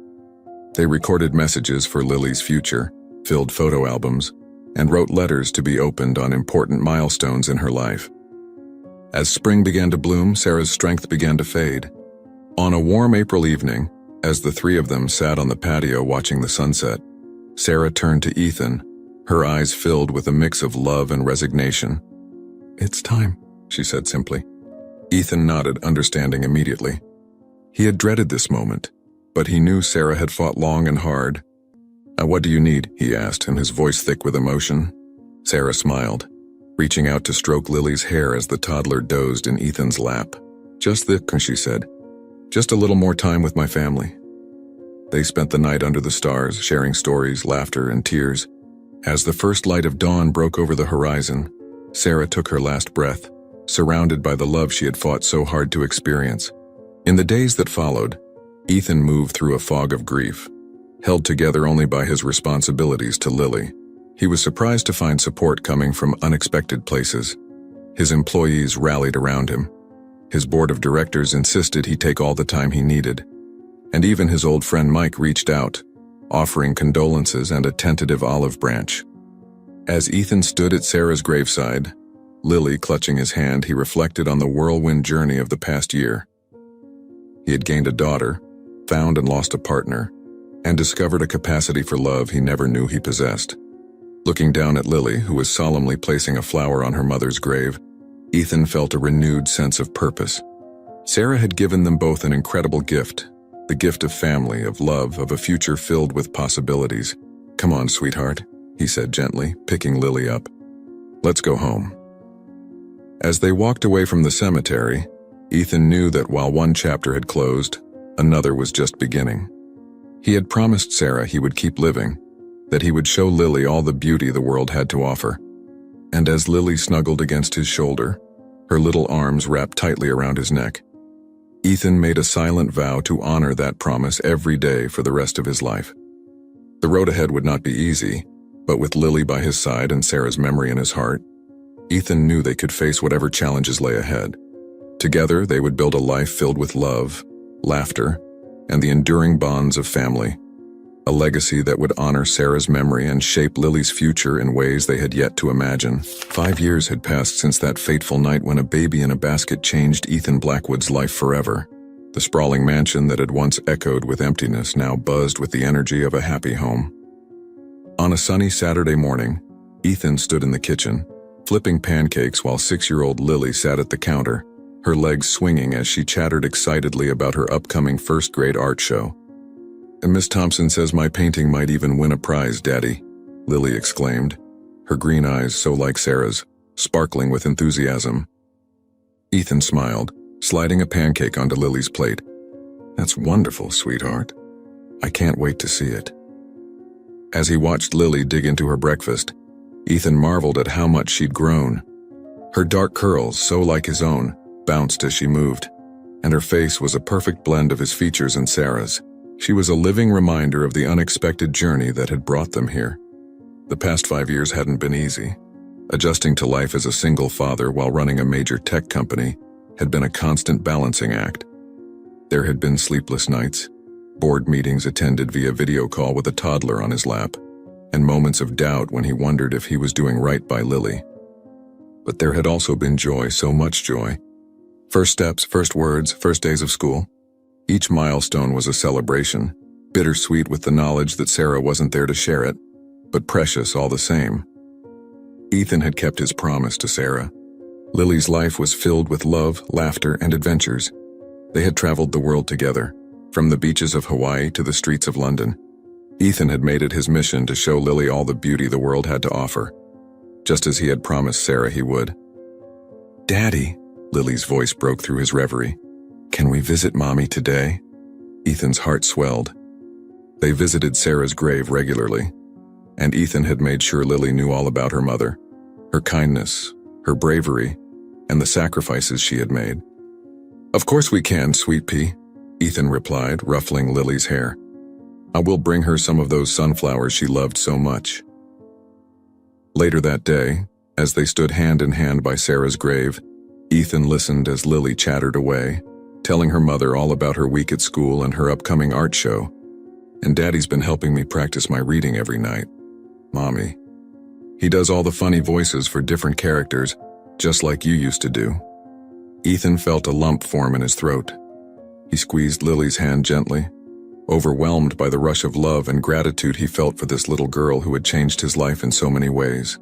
They recorded messages for Lily's future, filled photo albums, and wrote letters to be opened on important milestones in her life. As spring began to bloom, Sarah's strength began to fade. On a warm April evening, as the three of them sat on the patio watching the sunset, Sarah turned to Ethan, her eyes filled with a mix of love and resignation. "It's time," she said simply. Ethan nodded, understanding immediately. He had dreaded this moment, but he knew Sarah had fought long and hard. "What do you need?" he asked, and his voice thick with emotion. Sarah smiled, reaching out to stroke Lily's hair as the toddler dozed in Ethan's lap. "Just this," she said. "Just a little more time with my family." They spent the night under the stars, sharing stories, laughter, and tears. As the first light of dawn broke over the horizon, Sarah took her last breath, surrounded by the love she had fought so hard to experience. In the days that followed, Ethan moved through a fog of grief. held together only by his responsibilities to Lily. He was surprised to find support coming from unexpected places. His employees rallied around him. His board of directors insisted he take all the time he needed. And even his old friend Mike reached out, offering condolences and a tentative olive branch. As Ethan stood at Sarah's graveside, Lily clutching his hand, he reflected on the whirlwind journey of the past year. He had gained a daughter, found and lost a partner, and discovered a capacity for love he never knew he possessed. Looking down at Lily, who was solemnly placing a flower on her mother's grave, Ethan felt a renewed sense of purpose. Sarah had given them both an incredible gift, the gift of family, of love, of a future filled with possibilities. "Come on, sweetheart," he said gently, picking Lily up. "Let's go home." As they walked away from the cemetery, Ethan knew that while one chapter had closed, another was just beginning. He had promised Sarah he would keep living, that he would show Lily all the beauty the world had to offer. And as Lily snuggled against his shoulder, her little arms wrapped tightly around his neck, Ethan made a silent vow to honor that promise every day for the rest of his life. The road ahead would not be easy, but with Lily by his side and Sarah's memory in his heart, Ethan knew they could face whatever challenges lay ahead. Together, they would build a life filled with love, laughter, and the enduring bonds of family. A legacy that would honor Sarah's memory and shape Lily's future in ways they had yet to imagine. 5 years had passed since that fateful night when a baby in a basket changed Ethan Blackwood's life forever. The sprawling mansion that had once echoed with emptiness now buzzed with the energy of a happy home. On a sunny Saturday morning, Ethan stood in the kitchen, flipping pancakes while 6-year-old Lily sat at the counter, her legs swinging as she chattered excitedly about her upcoming first-grade art show. "And Miss Thompson says my painting might even win a prize, Daddy," Lily exclaimed, her green eyes so like Sarah's, sparkling with enthusiasm. Ethan smiled, sliding a pancake onto Lily's plate. "That's wonderful, sweetheart. I can't wait to see it." As he watched Lily dig into her breakfast, Ethan marveled at how much she'd grown. Her dark curls, so like his own, bounced as she moved, and her face was a perfect blend of his features and Sarah's. She was a living reminder of the unexpected journey that had brought them here. The past 5 years hadn't been easy. Adjusting to life as a single father while running a major tech company had been a constant balancing act. There had been sleepless nights, board meetings attended via video call with a toddler on his lap, and moments of doubt when he wondered if he was doing right by Lily. But there had also been joy, so much joy. First steps, first words, first days of school. Each milestone was a celebration, bittersweet with the knowledge that Sarah wasn't there to share it, but precious all the same. Ethan had kept his promise to Sarah. Lily's life was filled with love, laughter, and adventures. They had traveled the world together, from the beaches of Hawaii to the streets of London. Ethan had made it his mission to show Lily all the beauty the world had to offer, just as he had promised Sarah he would. "Daddy," Lily's voice broke through his reverie. "Can we visit Mommy today?" Ethan's heart swelled. They visited Sarah's grave regularly, and Ethan had made sure Lily knew all about her mother, her kindness, her bravery, and the sacrifices she had made. "Of course we can, sweet pea," Ethan replied, ruffling Lily's hair. "I will bring her some of those sunflowers she loved so much." Later that day, as they stood hand in hand by Sarah's grave, Ethan listened as Lily chattered away, telling her mother all about her week at school and her upcoming art show. "And Daddy's been helping me practice my reading every night. Mommy. He does all the funny voices for different characters, just like you used to do." Ethan felt a lump form in his throat. He squeezed Lily's hand gently, overwhelmed by the rush of love and gratitude he felt for this little girl who had changed his life in so many ways.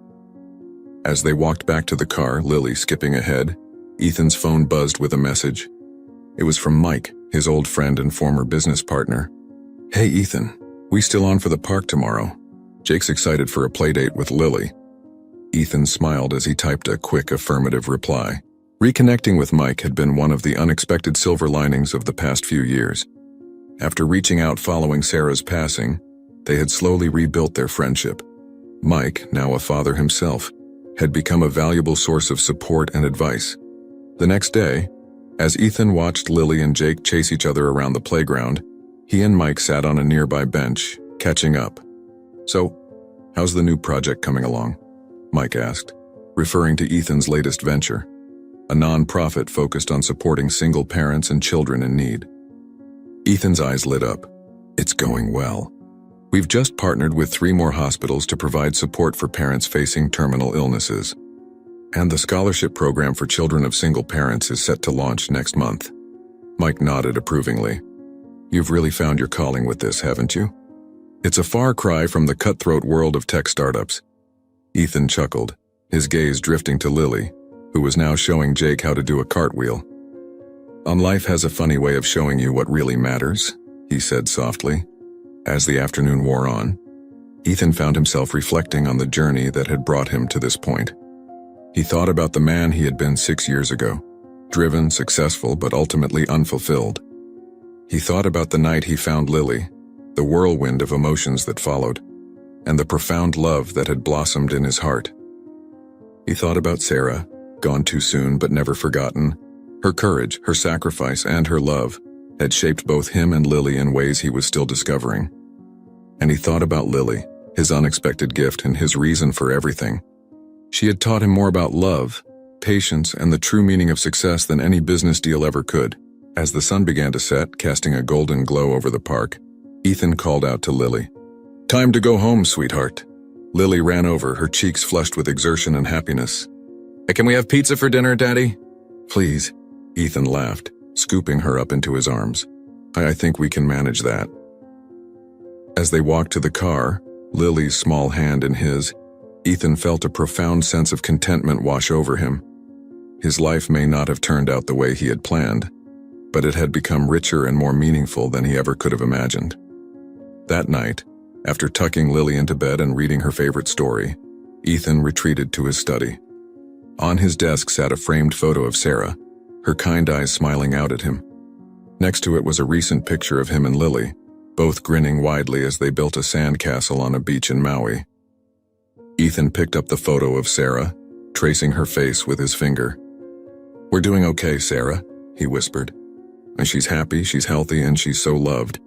As they walked back to the car, Lily skipping ahead, Ethan's phone buzzed with a message. It was from Mike, his old friend and former business partner. "Hey Ethan, we still on for the park tomorrow? Jake's excited for a playdate with Lily." Ethan smiled as he typed a quick affirmative reply. Reconnecting with Mike had been one of the unexpected silver linings of the past few years. After reaching out following Sarah's passing, they had slowly rebuilt their friendship. Mike, now a father himself, had become a valuable source of support and advice. The next day, as Ethan watched Lily and Jake chase each other around the playground, he and Mike sat on a nearby bench, Catching up. So, how's the new project coming along? Mike asked, referring to Ethan's latest venture, a non-profit focused on supporting single parents and children in need. Ethan's eyes lit up. It's going well. We've just partnered with 3 more hospitals to provide support for parents facing terminal illnesses. And the scholarship program for children of single parents is set to launch next month. Mike nodded approvingly. You've really found your calling with this, haven't you? It's a far cry from the cutthroat world of tech startups. Ethan chuckled, his gaze drifting to Lily, who was now showing Jake how to do a cartwheel. Life has a funny way of showing you what really matters, he said softly. As the afternoon wore on, Ethan found himself reflecting on the journey that had brought him to this point. He thought about the man he had been 6 years ago, driven, successful, but ultimately unfulfilled. He thought about the night he found Lily, the whirlwind of emotions that followed, and the profound love that had blossomed in his heart. He thought about Sarah, gone too soon but never forgotten. Her courage, her sacrifice, and her love had shaped both him and Lily in ways he was still discovering. And he thought about Lily, his unexpected gift and his reason for everything. She had taught him more about love, patience, and the true meaning of success than any business deal ever could. As the sun began to set, casting a golden glow over the park, Ethan called out to Lily, "Time to go home, sweetheart." Lily ran over, her cheeks flushed with exertion and happiness. "Can we have pizza for dinner, Daddy?" "Please," Ethan laughed, scooping her up into his arms. I think we can manage that." As they walked to the car, Lily's small hand in his, Ethan felt a profound sense of contentment wash over him. His life may not have turned out the way he had planned, but it had become richer and more meaningful than he ever could have imagined. That night, after tucking Lily into bed and reading her favorite story, Ethan retreated to his study. On his desk sat a framed photo of Sarah, her kind eyes smiling out at him. Next to it was a recent picture of him and Lily, both grinning widely as they built a sandcastle on a beach in Maui. Ethan picked up the photo of Sarah, tracing her face with his finger. "We're doing okay, Sarah," he whispered. "And she's happy, she's healthy, and she's so loved.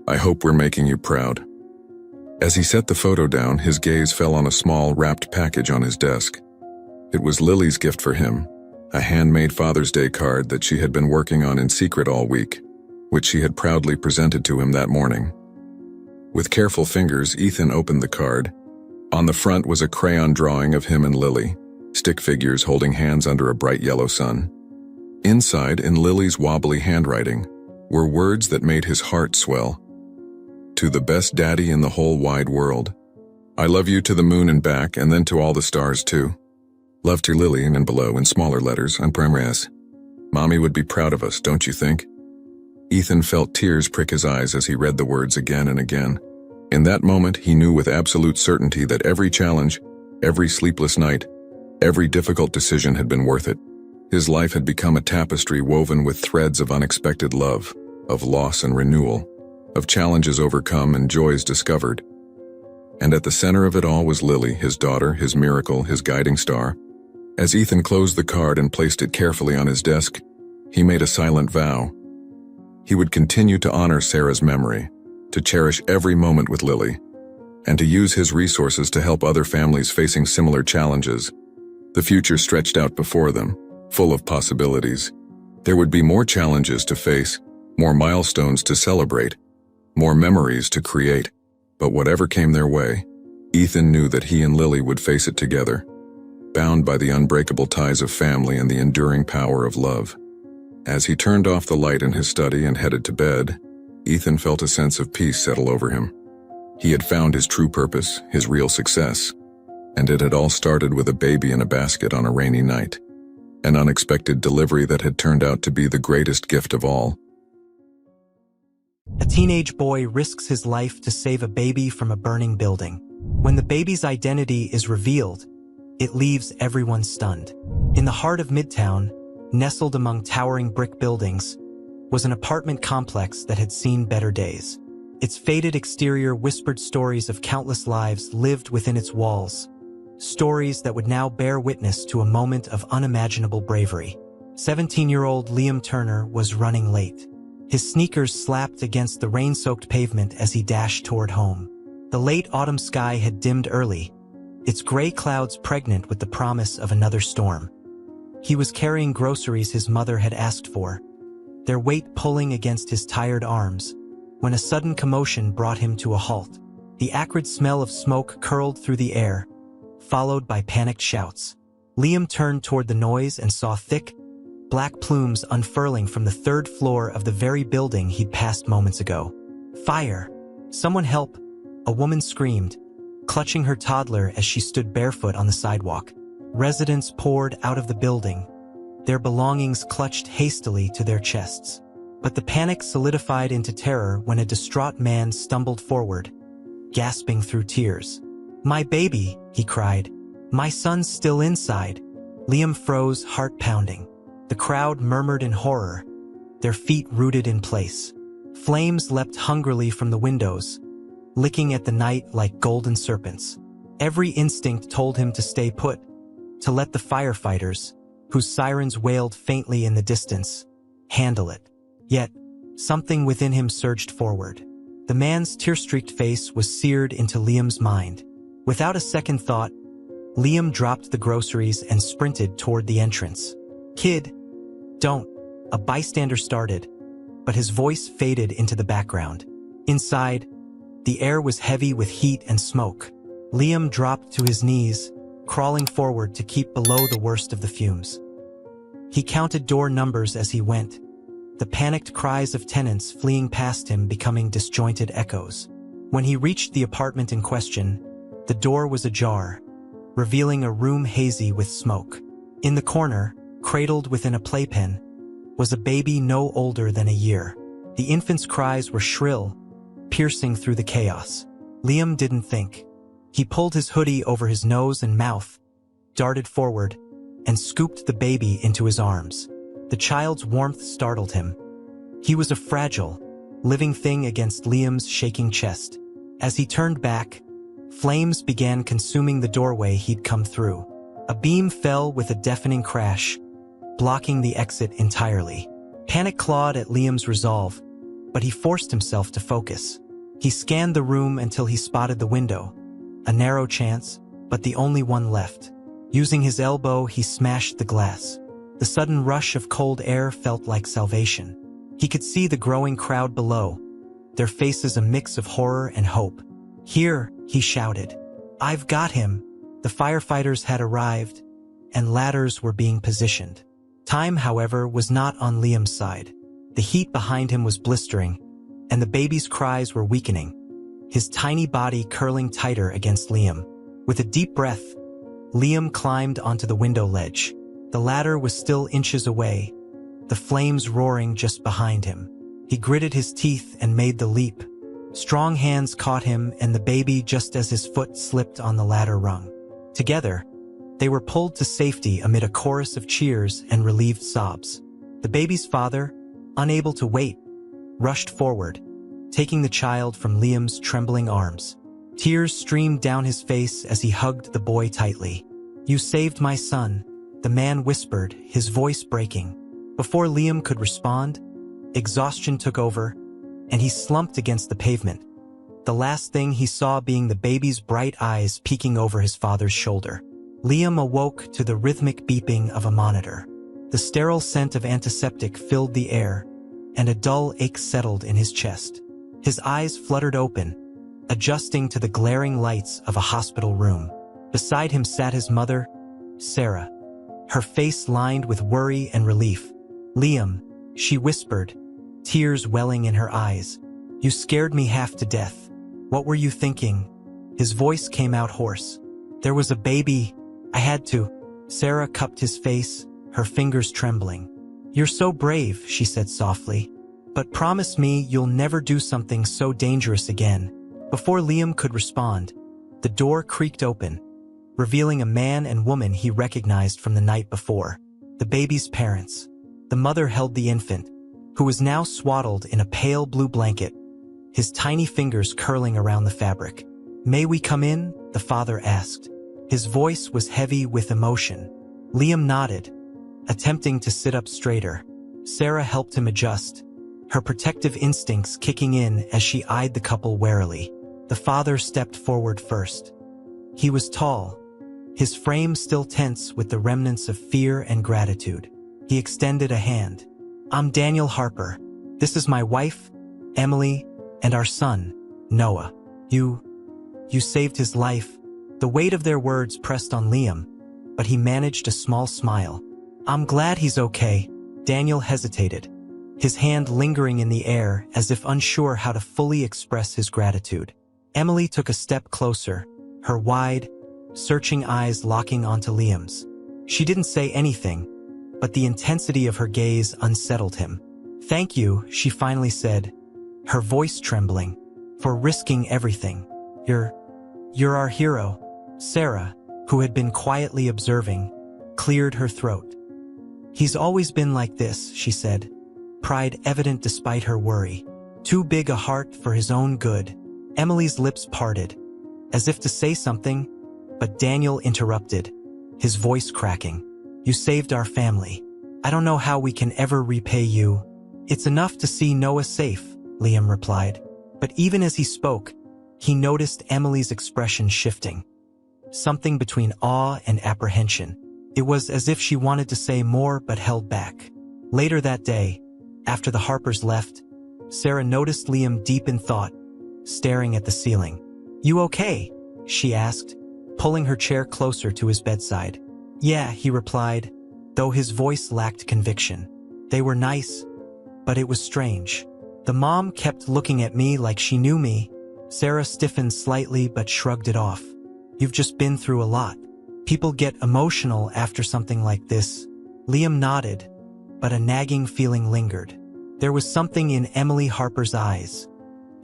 I hope we're making you proud." As he set the photo down, his gaze fell on a small, wrapped package on his desk. It was Lily's gift for him, a handmade Father's Day card that she had been working on in secret all week, which she had proudly presented to him that morning. With careful fingers, Ethan opened the card. On the front was a crayon drawing of him and Lily, stick figures holding hands under a bright yellow sun. Inside, in Lily's wobbly handwriting, were words that made his heart swell. "To the best daddy in the whole wide world. I love you to the moon and back, and then to all the stars too. Love to Lily," and below, in smaller letters, on Primrose. "Mommy would be proud of us, don't you think?" Ethan felt tears prick his eyes as he read the words again and again. In that moment, he knew with absolute certainty that every challenge, every sleepless night, every difficult decision had been worth it. His life had become a tapestry woven with threads of unexpected love, of loss and renewal, of challenges overcome and joys discovered. And at the center of it all was Lily, his daughter, his miracle, his guiding star. As Ethan closed the card and placed it carefully on his desk, he made a silent vow. He would continue to honor Sarah's memory, to cherish every moment with Lily, and to use his resources to help other families facing similar challenges. The future stretched out before them, full of possibilities. There would be more challenges to face, more milestones to celebrate, more memories to create. But whatever came their way, Ethan knew that he and Lily would face it together, bound by the unbreakable ties of family and the enduring power of love. As he turned off the light in his study and headed to bed, Ethan felt a sense of peace settle over him. He had found his true purpose, his real success, and it had all started with a baby in a basket on a rainy night, an unexpected delivery that had turned out to be the greatest gift of all. A teenage boy risks his life to save a baby from a burning building. When the baby's identity is revealed, it leaves everyone stunned. In the heart of Midtown, nestled among towering brick buildings, was an apartment complex that had seen better days. Its faded exterior whispered stories of countless lives lived within its walls, stories that would now bear witness to a moment of unimaginable bravery. 17-year-old Liam Turner was running late. His sneakers slapped against the rain-soaked pavement as he dashed toward home. The late autumn sky had dimmed early, its gray clouds pregnant with the promise of another storm. He was carrying groceries his mother had asked for, their weight pulling against his tired arms, when a sudden commotion brought him to a halt. The acrid smell of smoke curled through the air, followed by panicked shouts. Liam turned toward the noise and saw thick, black plumes unfurling from the third floor of the very building he'd passed moments ago. Fire! Someone help! A woman screamed, clutching her toddler as she stood barefoot on the sidewalk. Residents poured out of the building, their belongings clutched hastily to their chests. But the panic solidified into terror when a distraught man stumbled forward, gasping through tears. "My baby," he cried. "My son's still inside." Liam froze, heart pounding. The crowd murmured in horror, their feet rooted in place. Flames leapt hungrily from the windows, licking at the night like golden serpents. Every instinct told him to stay put, to let the firefighters, whose sirens wailed faintly in the distance, handle it. Yet, something within him surged forward. The man's tear-streaked face was seared into Liam's mind. Without a second thought, Liam dropped the groceries and sprinted toward the entrance. "Kid, don't," a bystander started, but his voice faded into the background. Inside, the air was heavy with heat and smoke. Liam dropped to his knees, crawling forward to keep below the worst of the fumes. He counted door numbers as he went, the panicked cries of tenants fleeing past him becoming disjointed echoes. When he reached the apartment in question, the door was ajar, revealing a room hazy with smoke. In the corner, cradled within a playpen, was a baby no older than a year. The infant's cries were shrill, piercing through the chaos. Liam didn't think. He pulled his hoodie over his nose and mouth, darted forward, and scooped the baby into his arms. The child's warmth startled him. He was a fragile, living thing against Liam's shaking chest. As he turned back, flames began consuming the doorway he'd come through. A beam fell with a deafening crash, blocking the exit entirely. Panic clawed at Liam's resolve, but he forced himself to focus. He scanned the room until he spotted the window, a narrow chance, but the only one left. Using his elbow, he smashed the glass. The sudden rush of cold air felt like salvation. He could see the growing crowd below, their faces a mix of horror and hope. "Here," he shouted. "I've got him." The firefighters had arrived, and ladders were being positioned. Time, however, was not on Liam's side. The heat behind him was blistering, and the baby's cries were weakening, his tiny body curling tighter against Liam. With a deep breath, Liam climbed onto the window ledge. The ladder was still inches away, the flames roaring just behind him. He gritted his teeth and made the leap. Strong hands caught him and the baby just as his foot slipped on the ladder rung. Together, they were pulled to safety amid a chorus of cheers and relieved sobs. The baby's father, unable to wait, rushed forward, taking the child from Liam's trembling arms. Tears streamed down his face as he hugged the boy tightly. "You saved my son," the man whispered, his voice breaking. Before Liam could respond, exhaustion took over, and he slumped against the pavement, the last thing he saw being the baby's bright eyes peeking over his father's shoulder. Liam awoke to the rhythmic beeping of a monitor. The sterile scent of antiseptic filled the air, and a dull ache settled in his chest. His eyes fluttered open, adjusting to the glaring lights of a hospital room. Beside him sat his mother, Sarah, her face lined with worry and relief. "Liam," she whispered, tears welling in her eyes. "You scared me half to death. What were you thinking?" His voice came out hoarse. "There was a baby. I had to." Sarah cupped his face, her fingers trembling. "You're so brave," she said softly. "But promise me you'll never do something so dangerous again." Before Liam could respond, the door creaked open, revealing a man and woman he recognized from the night before. The baby's parents. The mother held the infant, who was now swaddled in a pale blue blanket, his tiny fingers curling around the fabric. "May we come in?" the father asked. His voice was heavy with emotion. Liam nodded, attempting to sit up straighter. Sarah helped him adjust, her protective instincts kicking in as she eyed the couple warily. The father stepped forward first. He was tall, his frame still tense with the remnants of fear and gratitude. He extended a hand. "I'm Daniel Harper. This is my wife, Emily, and our son, Noah. You saved his life." The weight of their words pressed on Liam, but he managed a small smile. "I'm glad he's okay." Daniel hesitated, his hand lingering in the air as if unsure how to fully express his gratitude. Emily took a step closer, her wide, searching eyes locking onto Liam's. She didn't say anything, but the intensity of her gaze unsettled him. "Thank you," she finally said, her voice trembling, "for risking everything. You're our hero." Sarah, who had been quietly observing, cleared her throat. "He's always been like this," she said, pride evident despite her worry. "Too big a heart for his own good." Emily's lips parted, as if to say something, but Daniel interrupted, his voice cracking. "You saved our family. I don't know how we can ever repay you." "It's enough to see Noah safe," Liam replied. But even as he spoke, he noticed Emily's expression shifting. Something between awe and apprehension. It was as if she wanted to say more but held back. Later that day, after the Harpers left, Sarah noticed Liam deep in thought, staring at the ceiling. "You okay?" she asked, pulling her chair closer to his bedside. "Yeah," he replied, though his voice lacked conviction. "They were nice, but it was strange. The mom kept looking at me like she knew me." Sarah stiffened slightly but shrugged it off. "You've just been through a lot. People get emotional after something like this." Liam nodded, but a nagging feeling lingered. There was something in Emily Harper's eyes,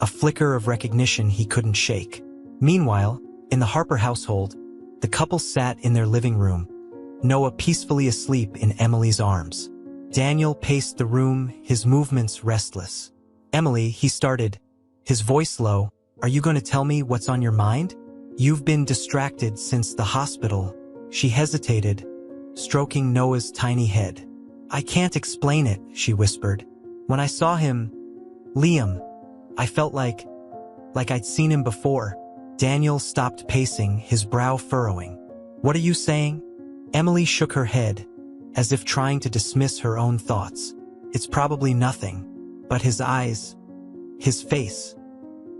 a flicker of recognition he couldn't shake. Meanwhile, in the Harper household, the couple sat in their living room, Noah peacefully asleep in Emily's arms. Daniel paced the room, his movements restless. "Emily," he started, his voice low, "are you going to tell me what's on your mind? You've been distracted since the hospital." She hesitated, stroking Noah's tiny head. "I can't explain it," she whispered. "When I saw him, Liam, I felt like I'd seen him before." Daniel stopped pacing, his brow furrowing. "What are you saying?" Emily shook her head, as if trying to dismiss her own thoughts. "It's probably nothing, but his eyes, his face.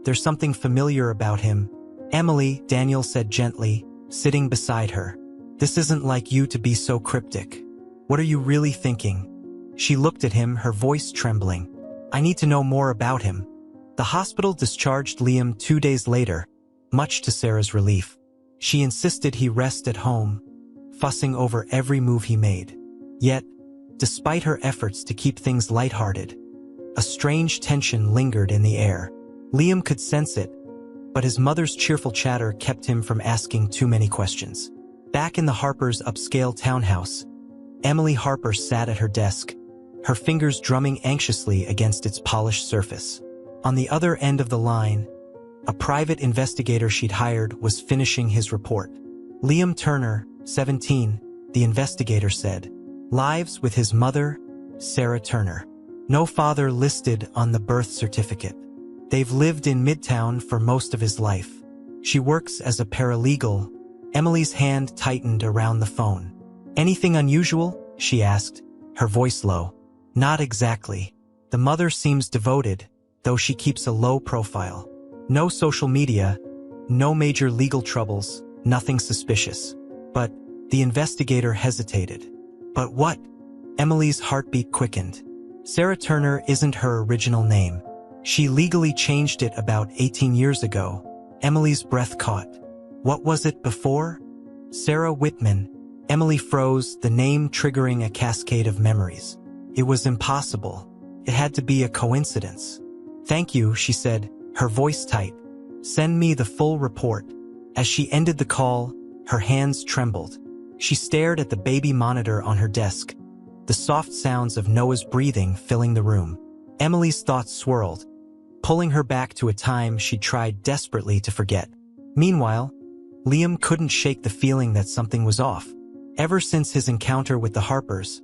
There's something familiar about him." "Emily," Daniel said gently, sitting beside her. "This isn't like you to be so cryptic. What are you really thinking?" She looked at him, her voice trembling. "I need to know more about him." The hospital discharged Liam 2 days later, much to Sarah's relief. She insisted he rest at home, fussing over every move he made. Yet, despite her efforts to keep things lighthearted, a strange tension lingered in the air. Liam could sense it, but his mother's cheerful chatter kept him from asking too many questions. Back in the Harpers' upscale townhouse, Emily Harper sat at her desk, her fingers drumming anxiously against its polished surface. On the other end of the line, a private investigator she'd hired was finishing his report. Liam Turner, 17, the investigator said. Lives with his mother, Sarah Turner. No father listed on the birth certificate. They've lived in Midtown for most of his life. She works as a paralegal. Emily's hand tightened around the phone. "Anything unusual?" she asked, her voice low. "Not exactly. The mother seems devoted, though she keeps a low profile. No social media, no major legal troubles, nothing suspicious." But the investigator hesitated. "But what?" Emily's heartbeat quickened. Sarah Turner isn't her original name. She legally changed it about 18 years ago. Emily's breath caught. What was it before? Sarah Whitman. Emily froze, the name triggering a cascade of memories. It was impossible. It had to be a coincidence. "Thank you," she said, her voice tight. "Send me the full report." As she ended the call, her hands trembled. She stared at the baby monitor on her desk, the soft sounds of Noah's breathing filling the room. Emily's thoughts swirled, pulling her back to a time she tried desperately to forget. Meanwhile, Liam couldn't shake the feeling that something was off. Ever since his encounter with the Harpers,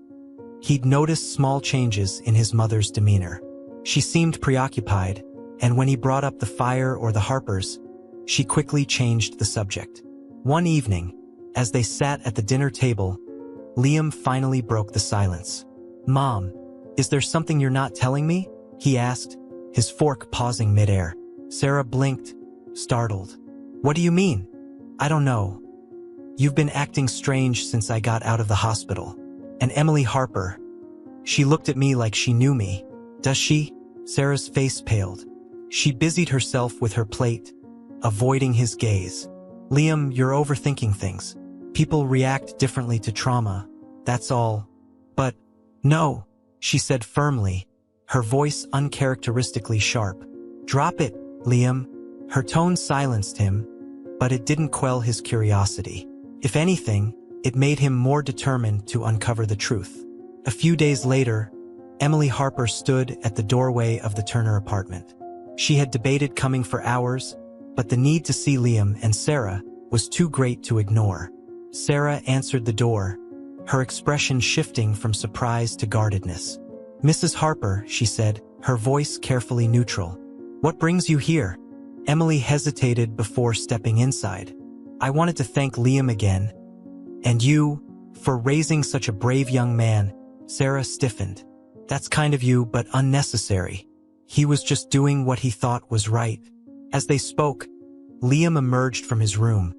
he'd noticed small changes in his mother's demeanor. She seemed preoccupied, and when he brought up the fire or the Harpers, she quickly changed the subject. One evening, as they sat at the dinner table, Liam finally broke the silence. "Mom, is there something you're not telling me?" he asked, his fork pausing midair. Sarah blinked, startled. "What do you mean?" "I don't know. You've been acting strange since I got out of the hospital. And Emily Harper, she looked at me like she knew me." "Does she?" Sarah's face paled. She busied herself with her plate, avoiding his gaze. "Liam, you're overthinking things. People react differently to trauma, that's all." "But, no," she said firmly, her voice uncharacteristically sharp. "Drop it, Liam." Her tone silenced him, but it didn't quell his curiosity. If anything, it made him more determined to uncover the truth. A few days later, Emily Harper stood at the doorway of the Turner apartment. She had debated coming for hours, but the need to see Liam and Sarah was too great to ignore. Sarah answered the door, her expression shifting from surprise to guardedness. "Mrs. Harper," she said, her voice carefully neutral. "What brings you here?" Emily hesitated before stepping inside. "I wanted to thank Liam again. And you, for raising such a brave young man." Sarah stiffened. "That's kind of you, but unnecessary. He was just doing what he thought was right." As they spoke, Liam emerged from his room,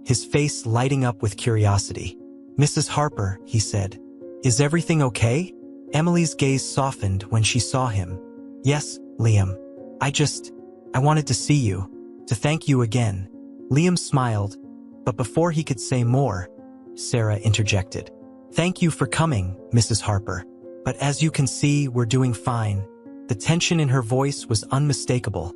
his face lighting up with curiosity. "Mrs. Harper," he said, "is everything okay?" Emily's gaze softened when she saw him. "Yes, Liam. I wanted to see you, to thank you again." Liam smiled, but before he could say more, Sarah interjected. "Thank you for coming, Mrs. Harper. But as you can see, we're doing fine." The tension in her voice was unmistakable,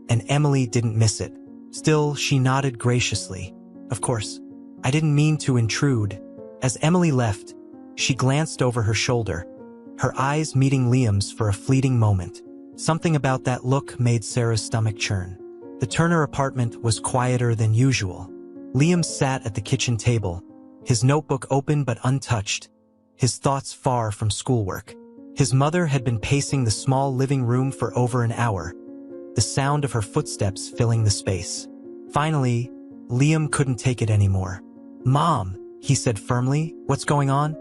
and Emily didn't miss it. Still, she nodded graciously. "Of course, I didn't mean to intrude." As Emily left, she glanced over her shoulder, her eyes meeting Liam's for a fleeting moment. Something about that look made Sarah's stomach churn. The Turner apartment was quieter than usual. Liam sat at the kitchen table, his notebook open but untouched, his thoughts far from schoolwork. His mother had been pacing the small living room for over an hour, the sound of her footsteps filling the space. Finally, Liam couldn't take it anymore. "Mom," he said firmly, "what's going on?"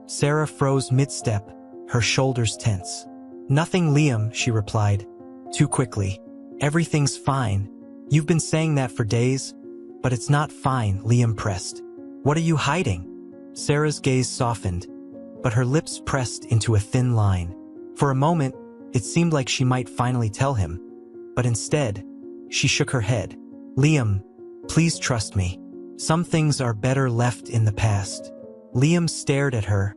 Sarah froze mid-step, her shoulders tense. "Nothing, Liam," she replied, too quickly. "Everything's fine. You've been saying that for days." "But it's not fine," Liam pressed. "What are you hiding?" Sarah's gaze softened, but her lips pressed into a thin line. For a moment, it seemed like she might finally tell him, but instead, she shook her head. "Liam, please trust me. Some things are better left in the past." Liam stared at her,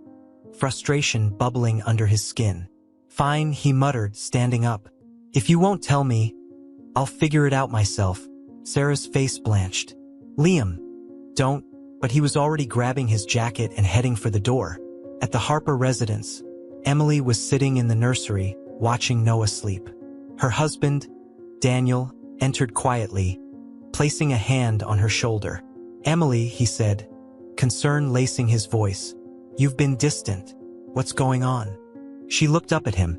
frustration bubbling under his skin. "Fine," he muttered, standing up. "If you won't tell me, I'll figure it out myself." Sarah's face blanched. "Liam, don't," but he was already grabbing his jacket and heading for the door. At the Harper residence, Emily was sitting in the nursery, watching Noah sleep. Her husband, Daniel, entered quietly, placing a hand on her shoulder. "Emily," he said, concern lacing his voice, "you've been distant. What's going on?" She looked up at him,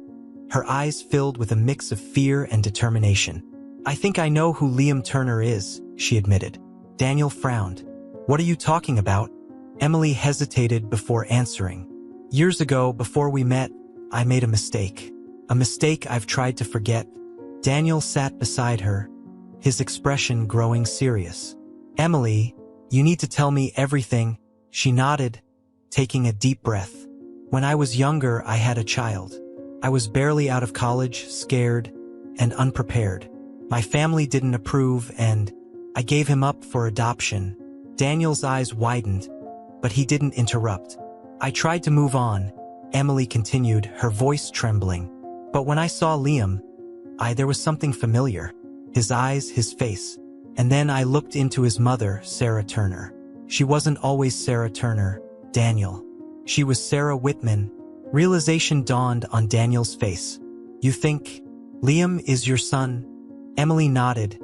her eyes filled with a mix of fear and determination. "I think I know who Liam Turner is," she admitted. Daniel frowned. "What are you talking about?" Emily hesitated before answering. "Years ago, before we met, I made a mistake. A mistake I've tried to forget." Daniel sat beside her, his expression growing serious. "Emily, you need to tell me everything." She nodded, taking a deep breath. "When I was younger, I had a child. I was barely out of college, scared, and unprepared. My family didn't approve, and I gave him up for adoption." Daniel's eyes widened, but he didn't interrupt. "I tried to move on," Emily continued, her voice trembling. "But when I saw Liam, there was something familiar. His eyes, his face. And then I looked into his mother, Sarah Turner. She wasn't always Sarah Turner, Daniel. She was Sarah Whitman." Realization dawned on Daniel's face. "You think Liam is your son?" Emily nodded,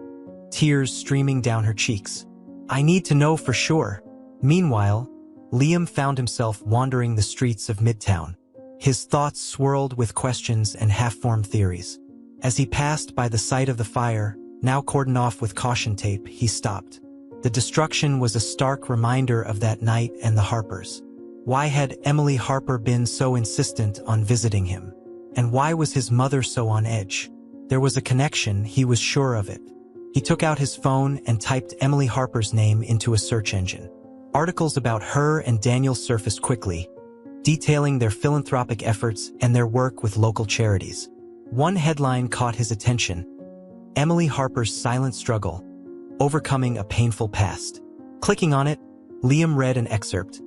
tears streaming down her cheeks. "I need to know for sure." Meanwhile, Liam found himself wandering the streets of Midtown. His thoughts swirled with questions and half-formed theories. As he passed by the site of the fire, Now cordoned off with caution tape, he stopped. The destruction was a stark reminder of that night and the Harpers. Why had Emily Harper been so insistent on visiting him? And why was his mother so on edge? There was a connection, he was sure of it. He took out his phone and typed Emily Harper's name into a search engine. Articles about her and Daniel surfaced quickly, detailing their philanthropic efforts and their work with local charities. One headline caught his attention: Emily Harper's silent struggle, overcoming a painful past. Clicking on it, Liam read an excerpt.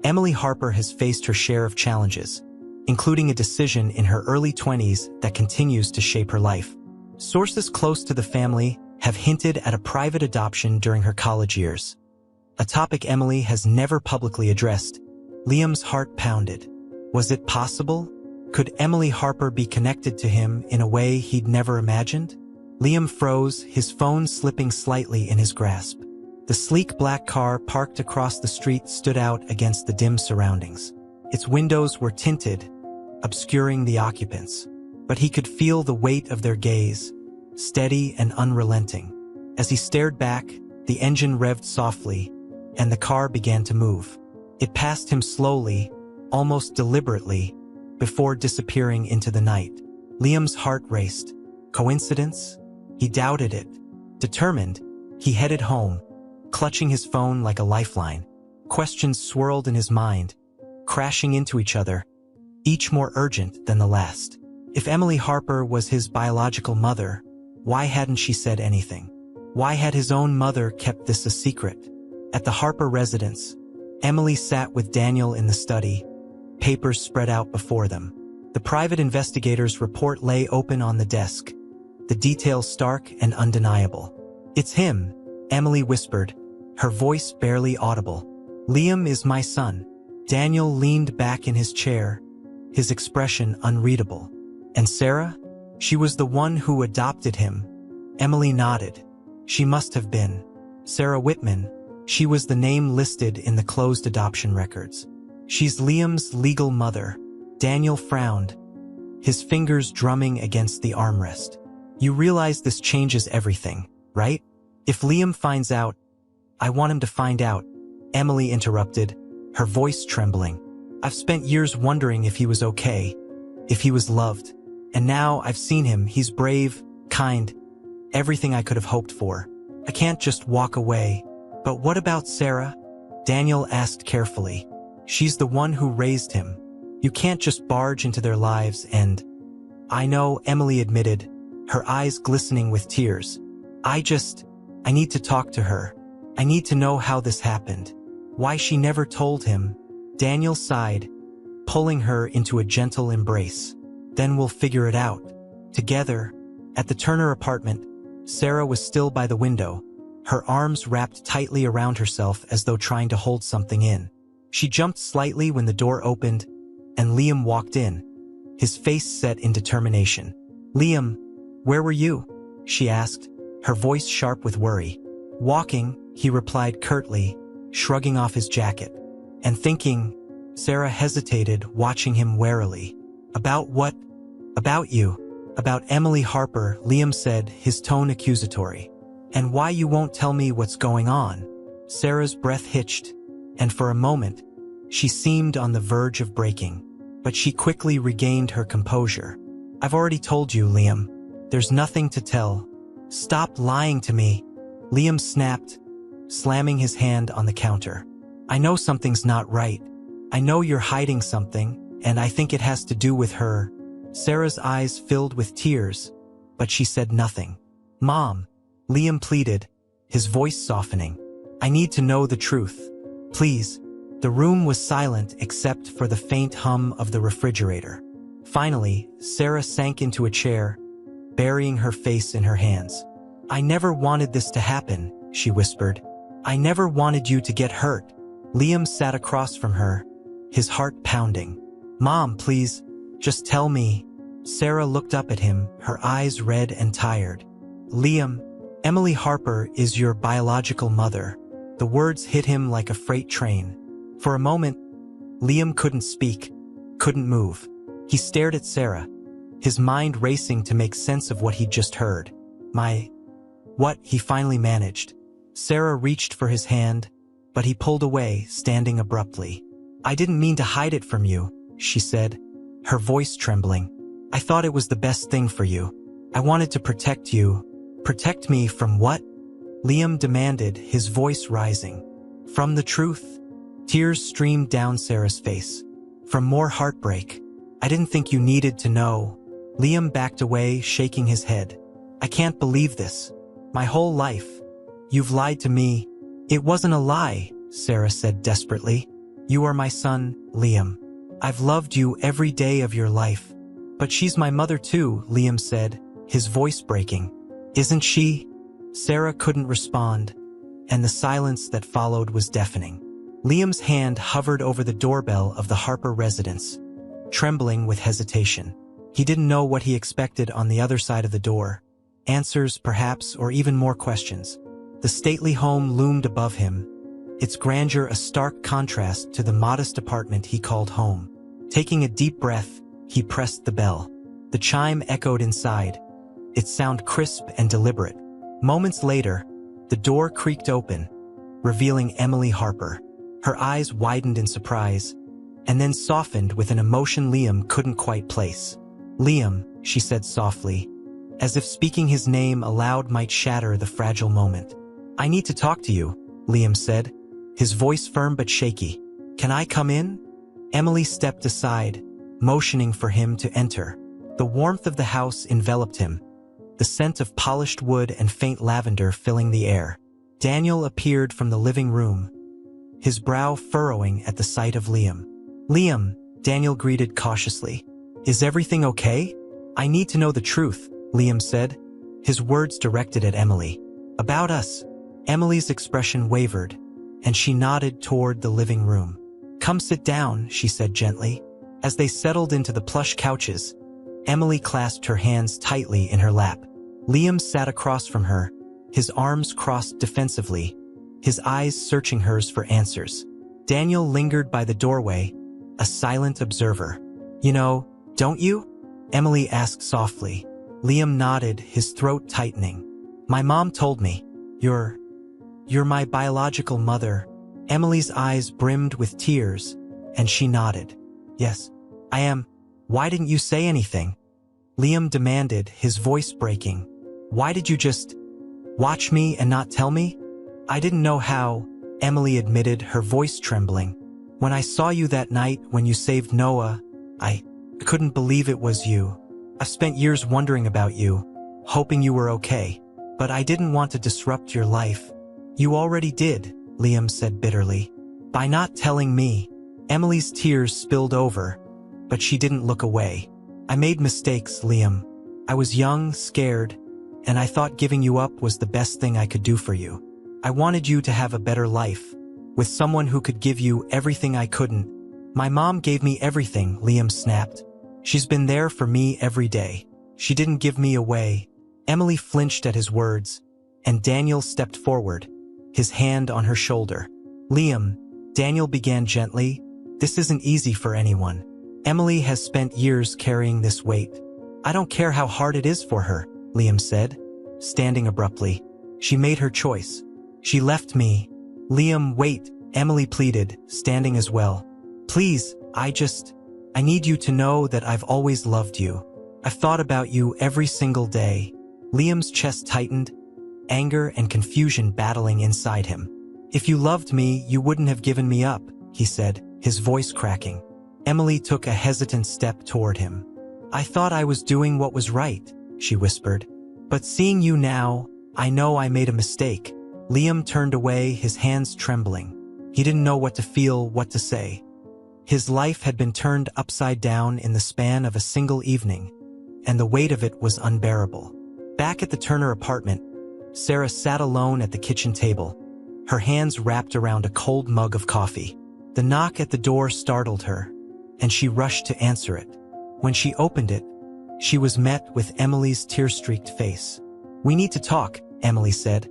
Emily Harper has faced her share of challenges, including a decision in her early 20s that continues to shape her life. Sources close to the family have hinted at a private adoption during her college years, a topic Emily has never publicly addressed. Liam's heart pounded. Was it possible? Could Emily Harper be connected to him in a way he'd never imagined? Liam froze, his phone slipping slightly in his grasp. The sleek black car parked across the street stood out against the dim surroundings. Its windows were tinted, obscuring the occupants, but he could feel the weight of their gaze, steady and unrelenting. As he stared back, the engine revved softly, and the car began to move. It passed him slowly, almost deliberately, before disappearing into the night. Liam's heart raced. Coincidence? He doubted it. Determined, he headed home, clutching his phone like a lifeline. Questions swirled in his mind, crashing into each other, each more urgent than the last. If Emily Harper was his biological mother, why hadn't she said anything? Why had his own mother kept this a secret? At the Harper residence, Emily sat with Daniel in the study, papers spread out before them. The private investigator's report lay open on the desk, the details stark and undeniable. "It's him," Emily whispered, her voice barely audible. "Liam is my son." Daniel leaned back in his chair, his expression unreadable. "And Sarah? She was the one who adopted him." Emily nodded. "She must have been. Sarah Whitman. She was the name listed in the closed adoption records. She's Liam's legal mother." Daniel frowned, his fingers drumming against the armrest. "You realize this changes everything, right? If Liam finds out—" "I want him to find out," Emily interrupted, her voice trembling. "I've spent years wondering if he was okay, if he was loved. And now I've seen him. He's brave, kind, everything I could have hoped for. I can't just walk away." "But what about Sarah?" Daniel asked carefully. "She's the one who raised him. You can't just barge into their lives and—" "I know," Emily admitted, her eyes glistening with tears. I need to talk to her. I need to know how this happened. Why she never told him." Daniel sighed, pulling her into a gentle embrace. "Then we'll figure it out. Together." At the Turner apartment, Sarah was still by the window, her arms wrapped tightly around herself as though trying to hold something in. She jumped slightly when the door opened, and Liam walked in, his face set in determination. "Liam, where were you?" she asked, her voice sharp with worry. "Walking," he replied curtly, shrugging off his jacket. "And thinking." Sarah hesitated, watching him warily. "About what?" "About you. About Emily Harper," Liam said, his tone accusatory. "And why you won't tell me what's going on?" Sarah's breath hitched, and for a moment, she seemed on the verge of breaking. But she quickly regained her composure. "I've already told you, Liam. There's nothing to tell." "Stop lying to me," Liam snapped, slamming his hand on the counter. "I know something's not right. I know you're hiding something, and I think it has to do with her." Sarah's eyes filled with tears, but she said nothing. "Mom," Liam pleaded, his voice softening. "I need to know the truth. Please." The room was silent except for the faint hum of the refrigerator. Finally, Sarah sank into a chair, burying her face in her hands. "I never wanted this to happen," she whispered. "I never wanted you to get hurt." Liam sat across from her, his heart pounding. "Mom, please, just tell me." Sarah looked up at him, her eyes red and tired. "Liam, Emily Harper is your biological mother." The words hit him like a freight train. For a moment, Liam couldn't speak, couldn't move. He stared at Sarah, his mind racing to make sense of what he'd just heard. What, he finally managed. Sarah reached for his hand, but he pulled away, standing abruptly. I didn't mean to hide it from you, she said, her voice trembling. I thought it was the best thing for you. I wanted to protect you. Protect me from what? Liam demanded, his voice rising. From the truth. Tears streamed down Sarah's face. From more heartbreak. I didn't think you needed to know. Liam backed away, shaking his head. I can't believe this. My whole life. You've lied to me. It wasn't a lie, Sarah said desperately. You are my son, Liam. I've loved you every day of your life. But she's my mother too, Liam said, his voice breaking. Isn't she? Sarah couldn't respond, and the silence that followed was deafening. Liam's hand hovered over the doorbell of the Harper residence, trembling with hesitation. He didn't know what he expected on the other side of the door. Answers, perhaps, or even more questions. The stately home loomed above him, its grandeur a stark contrast to the modest apartment he called home. Taking a deep breath, he pressed the bell. The chime echoed inside, its sound crisp and deliberate. Moments later, the door creaked open, revealing Emily Harper. Her eyes widened in surprise, and then softened with an emotion Liam couldn't quite place. Liam, she said softly, as if speaking his name aloud might shatter the fragile moment. I need to talk to you, Liam said, his voice firm but shaky. Can I come in? Emily stepped aside, motioning for him to enter. The warmth of the house enveloped him, the scent of polished wood and faint lavender filling the air. Daniel appeared from the living room, his brow furrowing at the sight of Liam. Liam, Daniel greeted cautiously. Is everything okay? I need to know the truth, Liam said, his words directed at Emily. About us. Emily's expression wavered, and she nodded toward the living room. Come sit down, she said gently. As they settled into the plush couches, Emily clasped her hands tightly in her lap. Liam sat across from her, his arms crossed defensively, his eyes searching hers for answers. Daniel lingered by the doorway, a silent observer. You know, don't you? Emily asked softly. Liam nodded, his throat tightening. My mom told me. You're my biological mother. Emily's eyes brimmed with tears, and she nodded. Yes, I am. Why didn't you say anything? Liam demanded, his voice breaking. Why did you just watch me and not tell me? I didn't know how, Emily admitted, her voice trembling. When I saw you that night when you saved Noah, I couldn't believe it was you. I've spent years wondering about you, hoping you were okay, but I didn't want to disrupt your life. You already did, Liam said bitterly. By not telling me. Emily's tears spilled over, but she didn't look away. I made mistakes, Liam. I was young, scared, and I thought giving you up was the best thing I could do for you. I wanted you to have a better life, with someone who could give you everything I couldn't. My mom gave me everything, Liam snapped. She's been there for me every day. She didn't give me away. Emily flinched at his words, and Daniel stepped forward, his hand on her shoulder. Liam, Daniel began gently, this isn't easy for anyone. Emily has spent years carrying this weight. I don't care how hard it is for her, Liam said, standing abruptly. She made her choice. She left me. Liam, wait, Emily pleaded, standing as well. Please, I need you to know that I've always loved you. I've thought about you every single day. Liam's chest tightened, anger and confusion battling inside him. If you loved me, you wouldn't have given me up, he said, his voice cracking. Emily took a hesitant step toward him. I thought I was doing what was right, she whispered. But seeing you now, I know I made a mistake. Liam turned away, his hands trembling. He didn't know what to feel, what to say. His life had been turned upside down in the span of a single evening, and the weight of it was unbearable. Back at the Turner apartment, Sarah sat alone at the kitchen table, her hands wrapped around a cold mug of coffee. The knock at the door startled her, and she rushed to answer it. When she opened it, she was met with Emily's tear-streaked face. We need to talk, Emily said,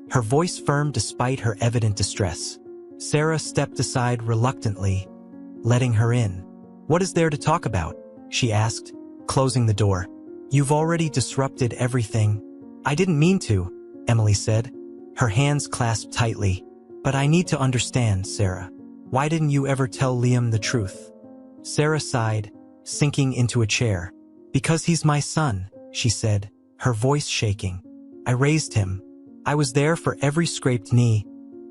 her voice firm despite her evident distress. Sarah stepped aside reluctantly, letting her in. What is there to talk about? She asked, closing the door. You've already disrupted everything. I didn't mean to, Emily said, her hands clasped tightly. But I need to understand, Sarah. Why didn't you ever tell Liam the truth? Sarah sighed, sinking into a chair. Because he's my son, she said, her voice shaking. I raised him. I was there for every scraped knee,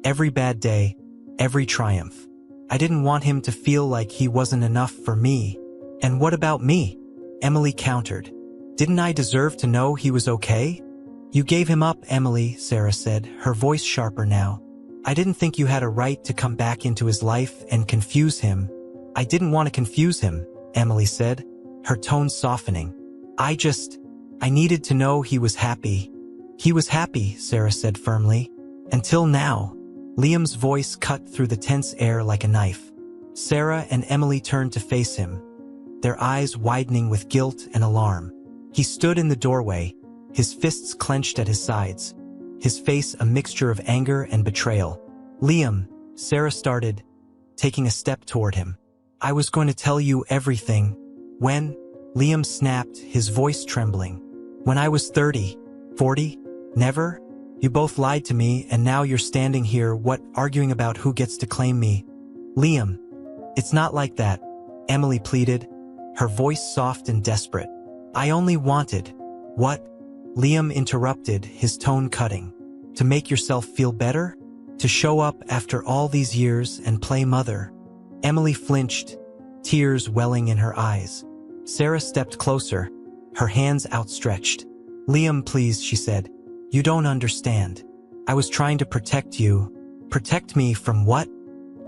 every bad day, every triumph. I didn't want him to feel like he wasn't enough for me. And what about me? Emily countered. Didn't I deserve to know he was okay? You gave him up, Emily, Sarah said, her voice sharper now. I didn't think you had a right to come back into his life and confuse him. I didn't want to confuse him, Emily said, her tone softening. I needed to know he was happy. He was happy, Sarah said firmly. Until now. Liam's voice cut through the tense air like a knife. Sarah and Emily turned to face him, their eyes widening with guilt and alarm. He stood in the doorway, his fists clenched at his sides, his face a mixture of anger and betrayal. Liam, Sarah started, taking a step toward him. I was going to tell you everything. When? Liam snapped, his voice trembling. When I was 30, 40? Never? You both lied to me, and now you're standing here, arguing about who gets to claim me. Liam, it's not like that, Emily pleaded, her voice soft and desperate. I only wanted. What? Liam interrupted, his tone cutting. To make yourself feel better? To show up after all these years and play mother? Emily flinched, tears welling in her eyes. Sarah stepped closer, her hands outstretched. Liam, please, she said. You don't understand. I was trying to protect you. Protect me from what?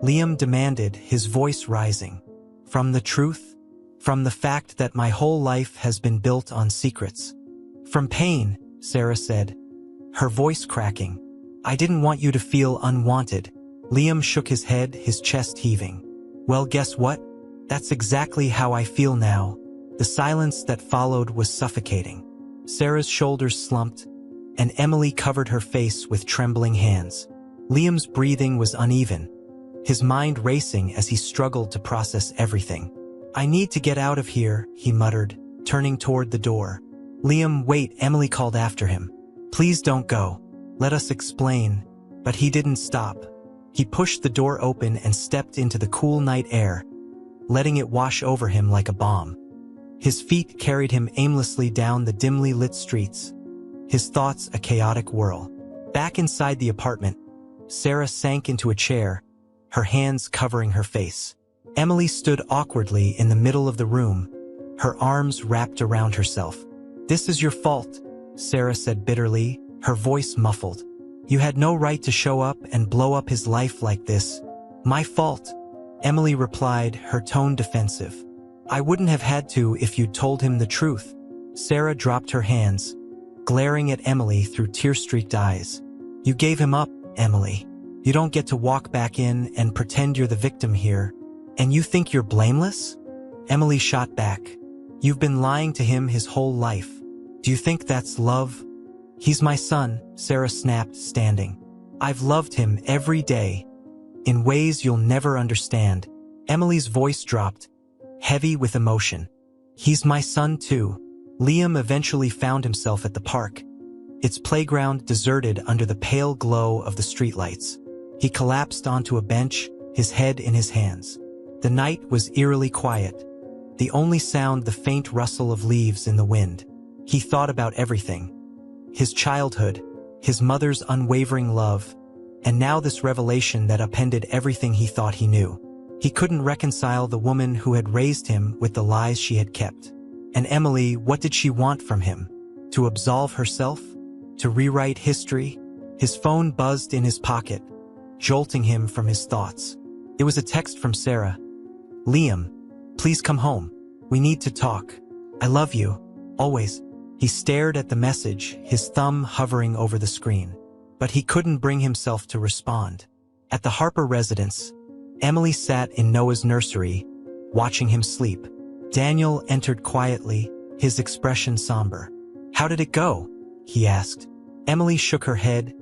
Liam demanded, his voice rising. From the truth? From the fact that my whole life has been built on secrets. From pain, Sarah said, her voice cracking. I didn't want you to feel unwanted. Liam shook his head, his chest heaving. Well, guess what? That's exactly how I feel now. The silence that followed was suffocating. Sarah's shoulders slumped, and Emily covered her face with trembling hands. Liam's breathing was uneven, his mind racing as he struggled to process everything. I need to get out of here, he muttered, turning toward the door. Liam, wait, Emily called after him. Please don't go. Let us explain. But he didn't stop. He pushed the door open and stepped into the cool night air, letting it wash over him like a bomb. His feet carried him aimlessly down the dimly lit streets, his thoughts a chaotic whirl. Back inside the apartment, Sarah sank into a chair, her hands covering her face. Emily stood awkwardly in the middle of the room, her arms wrapped around herself. This is your fault, Sarah said bitterly, her voice muffled. You had no right to show up and blow up his life like this. My fault, Emily replied, her tone defensive. I wouldn't have had to if you'd told him the truth. Sarah dropped her hands, glaring at Emily through tear-streaked eyes. You gave him up, Emily. You don't get to walk back in and pretend you're the victim here. And you think you're blameless? Emily shot back. You've been lying to him his whole life. Do you think that's love? He's my son, Sarah snapped, standing. I've loved him every day, in ways you'll never understand. Emily's voice dropped, heavy with emotion. He's my son too. Liam eventually found himself at the park, its playground deserted under the pale glow of the streetlights. He collapsed onto a bench, his head in his hands. The night was eerily quiet, the only sound the faint rustle of leaves in the wind. He thought about everything. His childhood, his mother's unwavering love, and now this revelation that upended everything he thought he knew. He couldn't reconcile the woman who had raised him with the lies she had kept. And Emily, what did she want from him? To absolve herself? To rewrite history? His phone buzzed in his pocket, jolting him from his thoughts. It was a text from Sarah. Liam, please come home. We need to talk. I love you. Always. He stared at the message, his thumb hovering over the screen. But he couldn't bring himself to respond. At the Harper residence, Emily sat in Noah's nursery, watching him sleep. Daniel entered quietly, his expression somber. How did it go? He asked. Emily shook her head,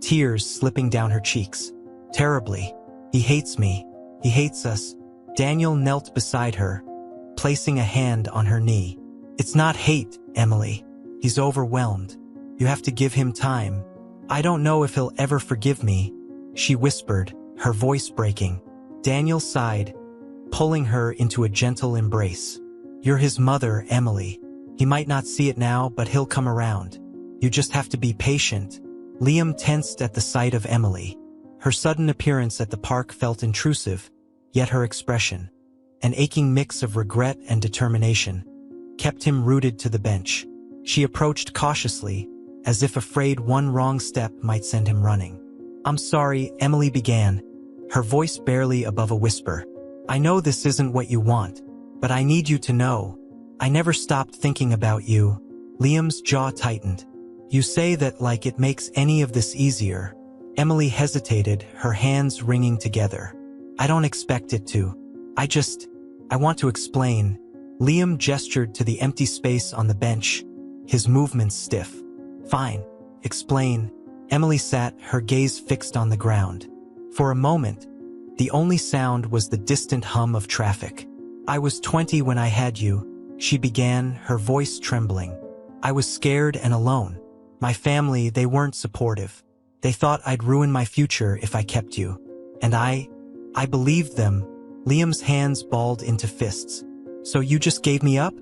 tears slipping down her cheeks. Terribly. He hates me. He hates us. Daniel knelt beside her, placing a hand on her knee. It's not hate, Emily. He's overwhelmed. You have to give him time. I don't know if he'll ever forgive me, she whispered, her voice breaking. Daniel sighed, pulling her into a gentle embrace. You're his mother, Emily. He might not see it now, but he'll come around. You just have to be patient. Liam tensed at the sight of Emily. Her sudden appearance at the park felt intrusive, yet her expression, an aching mix of regret and determination, kept him rooted to the bench. She approached cautiously, as if afraid one wrong step might send him running. I'm sorry, Emily began, her voice barely above a whisper. I know this isn't what you want, but I need you to know. I never stopped thinking about you. Liam's jaw tightened. You say that like it makes any of this easier. Emily hesitated, her hands wringing together. I don't expect it to. I want to explain. Liam gestured to the empty space on the bench, his movements stiff. Fine. Explain. Emily sat, her gaze fixed on the ground. For a moment, the only sound was the distant hum of traffic. I was 20 when I had you, she began, her voice trembling. I was scared and alone. My family, they weren't supportive. They thought I'd ruin my future if I kept you. And I believed them. Liam's hands balled into fists. So you just gave me up?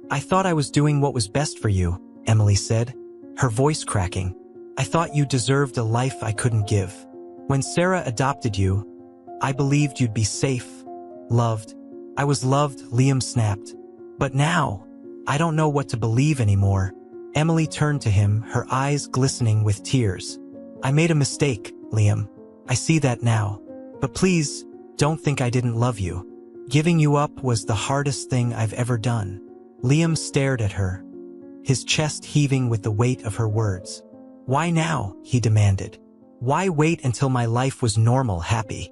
I thought I was doing what was best for you, Emily said, her voice cracking. I thought you deserved a life I couldn't give. When Sarah adopted you, I believed you'd be safe, loved. I was loved, Liam snapped. But now, I don't know what to believe anymore. Emily turned to him, her eyes glistening with tears. I made a mistake, Liam. I see that now. But please, don't think I didn't love you. Giving you up was the hardest thing I've ever done. Liam stared at her, his chest heaving with the weight of her words. Why now? He demanded. Why wait until my life was normal, happy?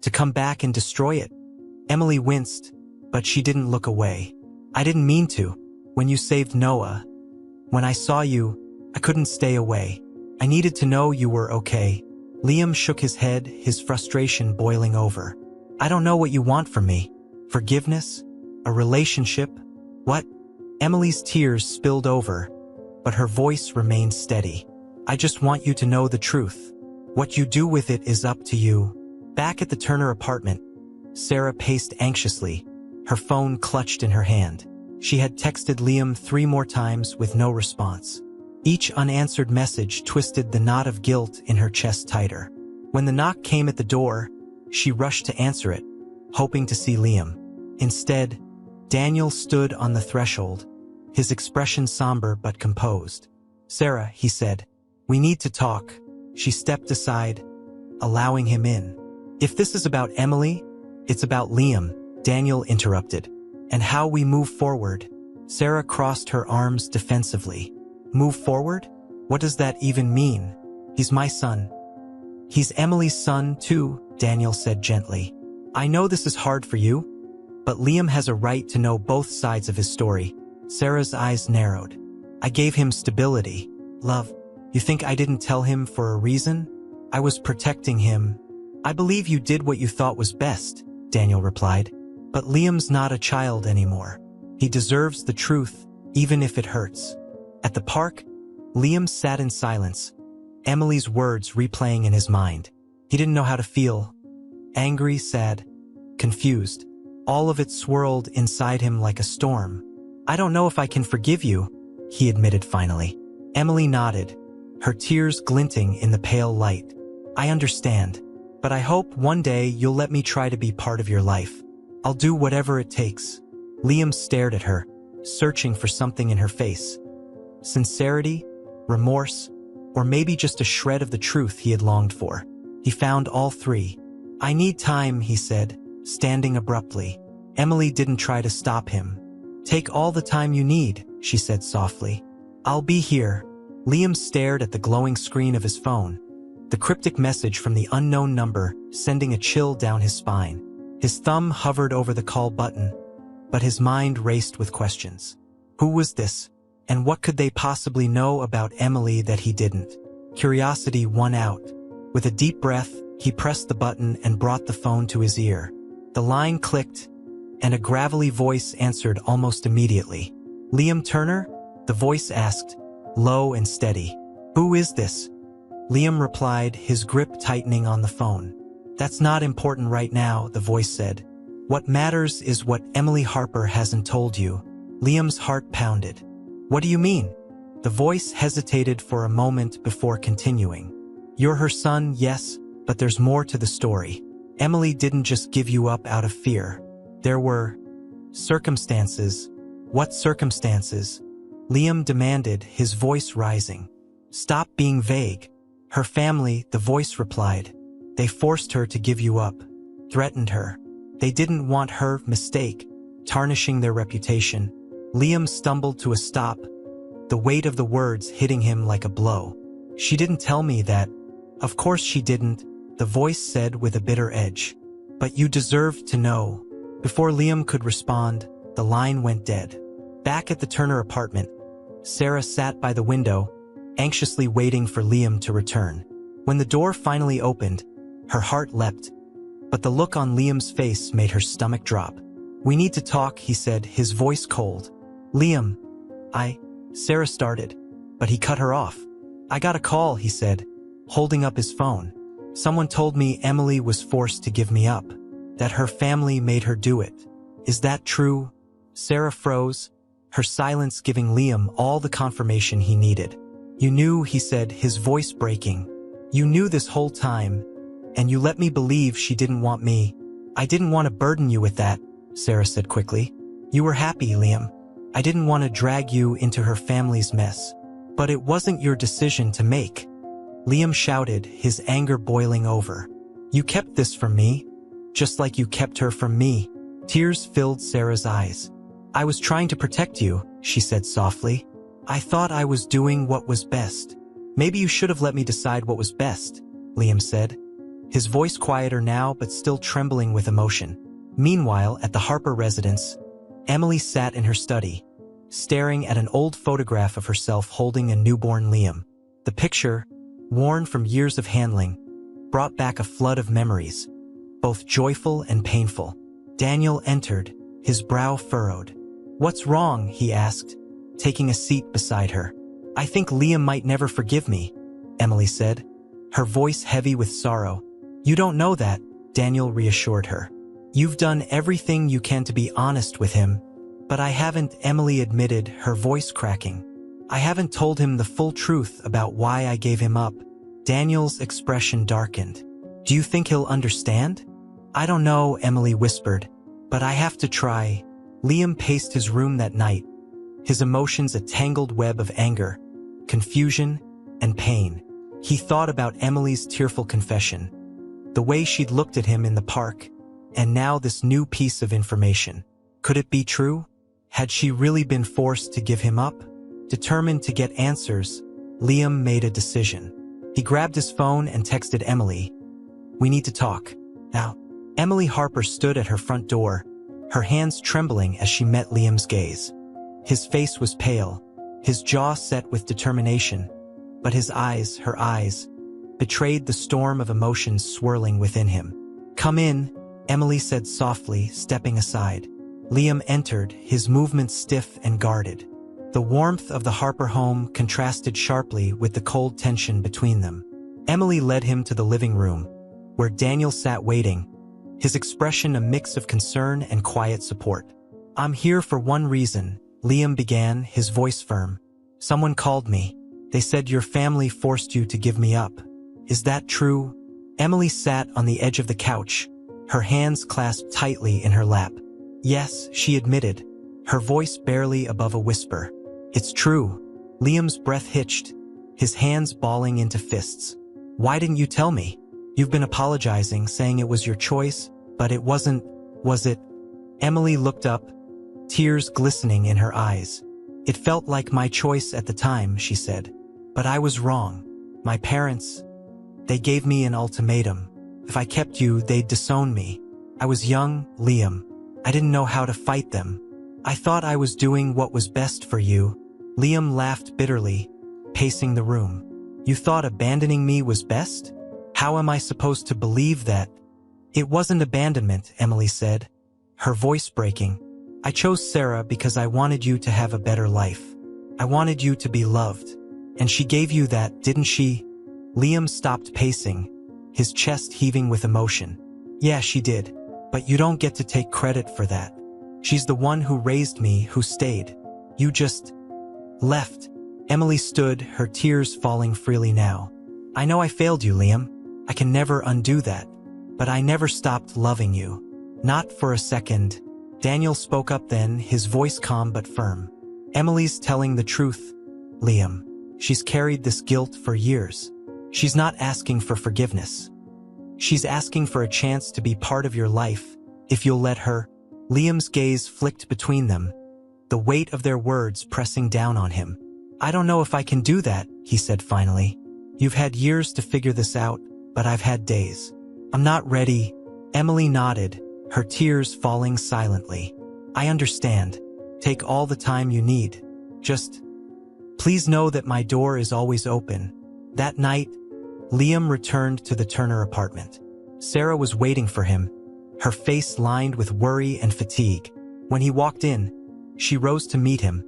To come back and destroy it? Emily winced, but she didn't look away. I didn't mean to. When you saved Noah, when I saw you, I couldn't stay away. I needed to know you were okay. Liam shook his head, his frustration boiling over. I don't know what you want from me. Forgiveness? A relationship? What? Emily's tears spilled over, but her voice remained steady. I just want you to know the truth. What you do with it is up to you. Back at the Turner apartment, Sarah paced anxiously, her phone clutched in her hand. She had texted Liam 3 more times with no response. Each unanswered message twisted the knot of guilt in her chest tighter. When the knock came at the door, she rushed to answer it, hoping to see Liam. Instead, Daniel stood on the threshold, his expression somber but composed. Sarah, he said, we need to talk. She stepped aside, allowing him in. If this is about Emily, it's about Liam, Daniel interrupted. And how we move forward. Sarah crossed her arms defensively. Move forward? What does that even mean? He's my son. He's Emily's son, too, Daniel said gently. I know this is hard for you, but Liam has a right to know both sides of his story. Sarah's eyes narrowed. I gave him stability. Love. You think I didn't tell him for a reason? I was protecting him. I believe you did what you thought was best, Daniel replied. But Liam's not a child anymore. He deserves the truth, even if it hurts. At the park, Liam sat in silence, Emily's words replaying in his mind. He didn't know how to feel. Angry, sad, confused. All of it swirled inside him like a storm. I don't know if I can forgive you, he admitted finally. Emily nodded, her tears glinting in the pale light. I understand, but I hope one day you'll let me try to be part of your life. I'll do whatever it takes. Liam stared at her, searching for something in her face. Sincerity, remorse, or maybe just a shred of the truth he had longed for. He found all 3. I need time, he said, standing abruptly. Emily didn't try to stop him. Take all the time you need, she said softly. I'll be here. Liam stared at the glowing screen of his phone, the cryptic message from the unknown number sending a chill down his spine. His thumb hovered over the call button, but his mind raced with questions. Who was this? And what could they possibly know about Emily that he didn't? Curiosity won out. With a deep breath, he pressed the button and brought the phone to his ear. The line clicked, and a gravelly voice answered almost immediately. Liam Turner? The voice asked, low and steady. Who is this? Liam replied, his grip tightening on the phone. That's not important right now, the voice said. What matters is what Emily Harper hasn't told you. Liam's heart pounded. What do you mean? The voice hesitated for a moment before continuing. You're her son, yes, but there's more to the story. Emily didn't just give you up out of fear. There were circumstances. What circumstances? Liam demanded, his voice rising. Stop being vague. Her family, the voice replied. They forced her to give you up, threatened her. They didn't want her mistake, tarnishing their reputation. Liam stumbled to a stop, the weight of the words hitting him like a blow. She didn't tell me that. Of course she didn't, the voice said with a bitter edge. But you deserved to know. Before Liam could respond, the line went dead. Back at the Turner apartment, Sarah sat by the window, anxiously waiting for Liam to return. When the door finally opened, her heart leapt, but the look on Liam's face made her stomach drop. We need to talk, he said, his voice cold. Liam, Sarah started, but he cut her off. I got a call, he said, holding up his phone. Someone told me Emily was forced to give me up, that her family made her do it. Is that true? Sarah froze, her silence giving Liam all the confirmation he needed. You knew, he said, his voice breaking. You knew this whole time, and you let me believe she didn't want me. I didn't want to burden you with that, Sarah said quickly. You were happy, Liam. I didn't want to drag you into her family's mess. But it wasn't your decision to make. Liam shouted, his anger boiling over. You kept this from me, just like you kept her from me. Tears filled Sarah's eyes. I was trying to protect you, she said softly. I thought I was doing what was best. Maybe you should have let me decide what was best, Liam said, his voice quieter now but still trembling with emotion. Meanwhile, at the Harper residence, Emily sat in her study, staring at an old photograph of herself holding a newborn Liam. The picture, worn from years of handling, brought back a flood of memories, both joyful and painful. Daniel entered, his brow furrowed. What's wrong? He asked, taking a seat beside her. I think Liam might never forgive me, Emily said, her voice heavy with sorrow. You don't know that, Daniel reassured her. You've done everything you can to be honest with him, but I haven't, Emily admitted, her voice cracking. I haven't told him the full truth about why I gave him up. Daniel's expression darkened. Do you think he'll understand? I don't know, Emily whispered, but I have to try. Liam paced his room that night, his emotions a tangled web of anger, confusion, and pain. He thought about Emily's tearful confession, the way she'd looked at him in the park, and now this new piece of information. Could it be true? Had she really been forced to give him up? Determined to get answers, Liam made a decision. He grabbed his phone and texted Emily. We need to talk. Now. Emily Harper stood at her front door, her hands trembling as she met Liam's gaze. His face was pale, his jaw set with determination, but his eyes, her eyes, betrayed the storm of emotions swirling within him. Come in, Emily said softly, stepping aside. Liam entered, his movements stiff and guarded. The warmth of the Harper home contrasted sharply with the cold tension between them. Emily led him to the living room, where Daniel sat waiting, his expression a mix of concern and quiet support. I'm here for one reason, Liam began, his voice firm. Someone called me. They said your family forced you to give me up. Is that true? Emily sat on the edge of the couch, her hands clasped tightly in her lap. Yes, she admitted, her voice barely above a whisper. It's true. Liam's breath hitched, his hands balling into fists. Why didn't you tell me? You've been apologizing, saying it was your choice, but it wasn't, was it? Emily looked up, tears glistening in her eyes. It felt like my choice at the time, she said. But I was wrong. My parents, they gave me an ultimatum. If I kept you, they'd disown me. I was young, Liam. I didn't know how to fight them. I thought I was doing what was best for you. Liam laughed bitterly, pacing the room. You thought abandoning me was best? How am I supposed to believe that? It wasn't abandonment, Emily said, her voice breaking. I chose Sarah because I wanted you to have a better life. I wanted you to be loved. And she gave you that, didn't she? Liam stopped pacing, his chest heaving with emotion. Yeah, she did. But you don't get to take credit for that. She's the one who raised me, who stayed. You just left. Emily stood, her tears falling freely now. I know I failed you, Liam. I can never undo that. But I never stopped loving you. Not for a second. Daniel spoke up then, his voice calm but firm. Emily's telling the truth, Liam. She's carried this guilt for years. She's not asking for forgiveness. She's asking for a chance to be part of your life, if you'll let her. Liam's gaze flicked between them, the weight of their words pressing down on him. I don't know if I can do that, he said finally. You've had years to figure this out, but I've had days. I'm not ready. Emily nodded, her tears falling silently. I understand. Take all the time you need. Just please know that my door is always open. That night, Liam returned to the Turner apartment. Sarah was waiting for him, her face lined with worry and fatigue. When he walked in, she rose to meet him,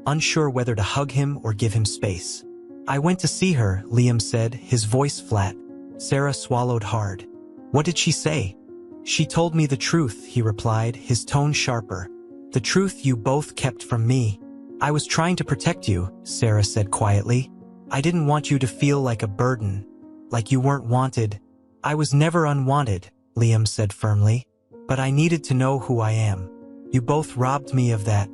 unsure whether to hug him or give him space. I went to see her, Liam said, his voice flat. Sarah swallowed hard. What did she say? She told me the truth, he replied, his tone sharper. The truth you both kept from me. I was trying to protect you, Sarah said quietly. I didn't want you to feel like a burden, like you weren't wanted. I was never unwanted, Liam said firmly. But I needed to know who I am. You both robbed me of that.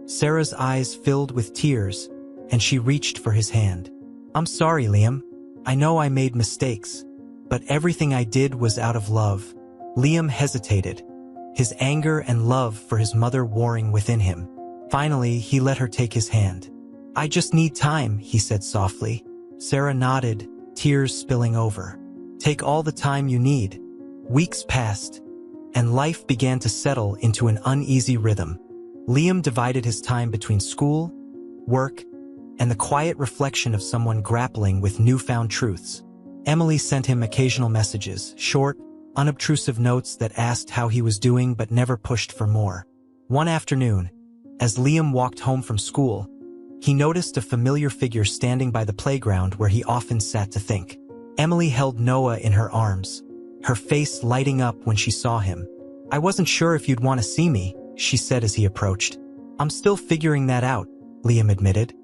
Sarah's eyes filled with tears, and she reached for his hand. I'm sorry, Liam. I know I made mistakes, but everything I did was out of love. Liam hesitated, his anger and love for his mother warring within him. Finally, he let her take his hand. I just need time, he said softly. Sarah nodded, tears spilling over. Take all the time you need. Weeks passed, and life began to settle into an uneasy rhythm. Liam divided his time between school, work, and the quiet reflection of someone grappling with newfound truths. Emily sent him occasional messages, short, unobtrusive notes that asked how he was doing but never pushed for more. One afternoon, as Liam walked home from school, he noticed a familiar figure standing by the playground where he often sat to think. Emily held Noah in her arms, her face lighting up when she saw him. I wasn't sure if you'd want to see me, she said as he approached. I'm still figuring that out, Liam admitted.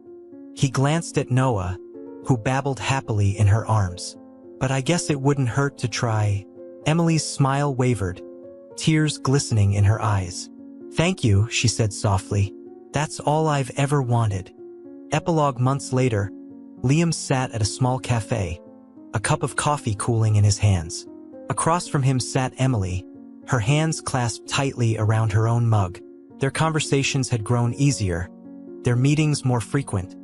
He glanced at Noah, who babbled happily in her arms. But I guess it wouldn't hurt to try. Emily's smile wavered, tears glistening in her eyes. Thank you, she said softly. That's all I've ever wanted. Epilogue months later, Liam sat at a small cafe, a cup of coffee cooling in his hands. Across from him sat Emily, her hands clasped tightly around her own mug. Their conversations had grown easier, their meetings more frequent,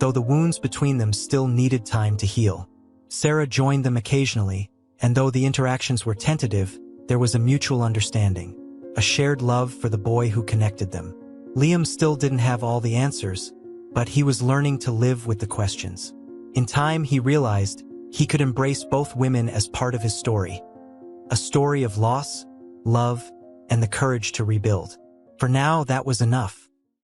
though the wounds between them still needed time to heal. Sarah joined them occasionally, and though the interactions were tentative, there was a mutual understanding, a shared love for the boy who connected them. Liam still didn't have all the answers, but he was learning to live with the questions. In time, he realized he could embrace both women as part of his story. A story of loss, love, and the courage to rebuild. For now, that was enough.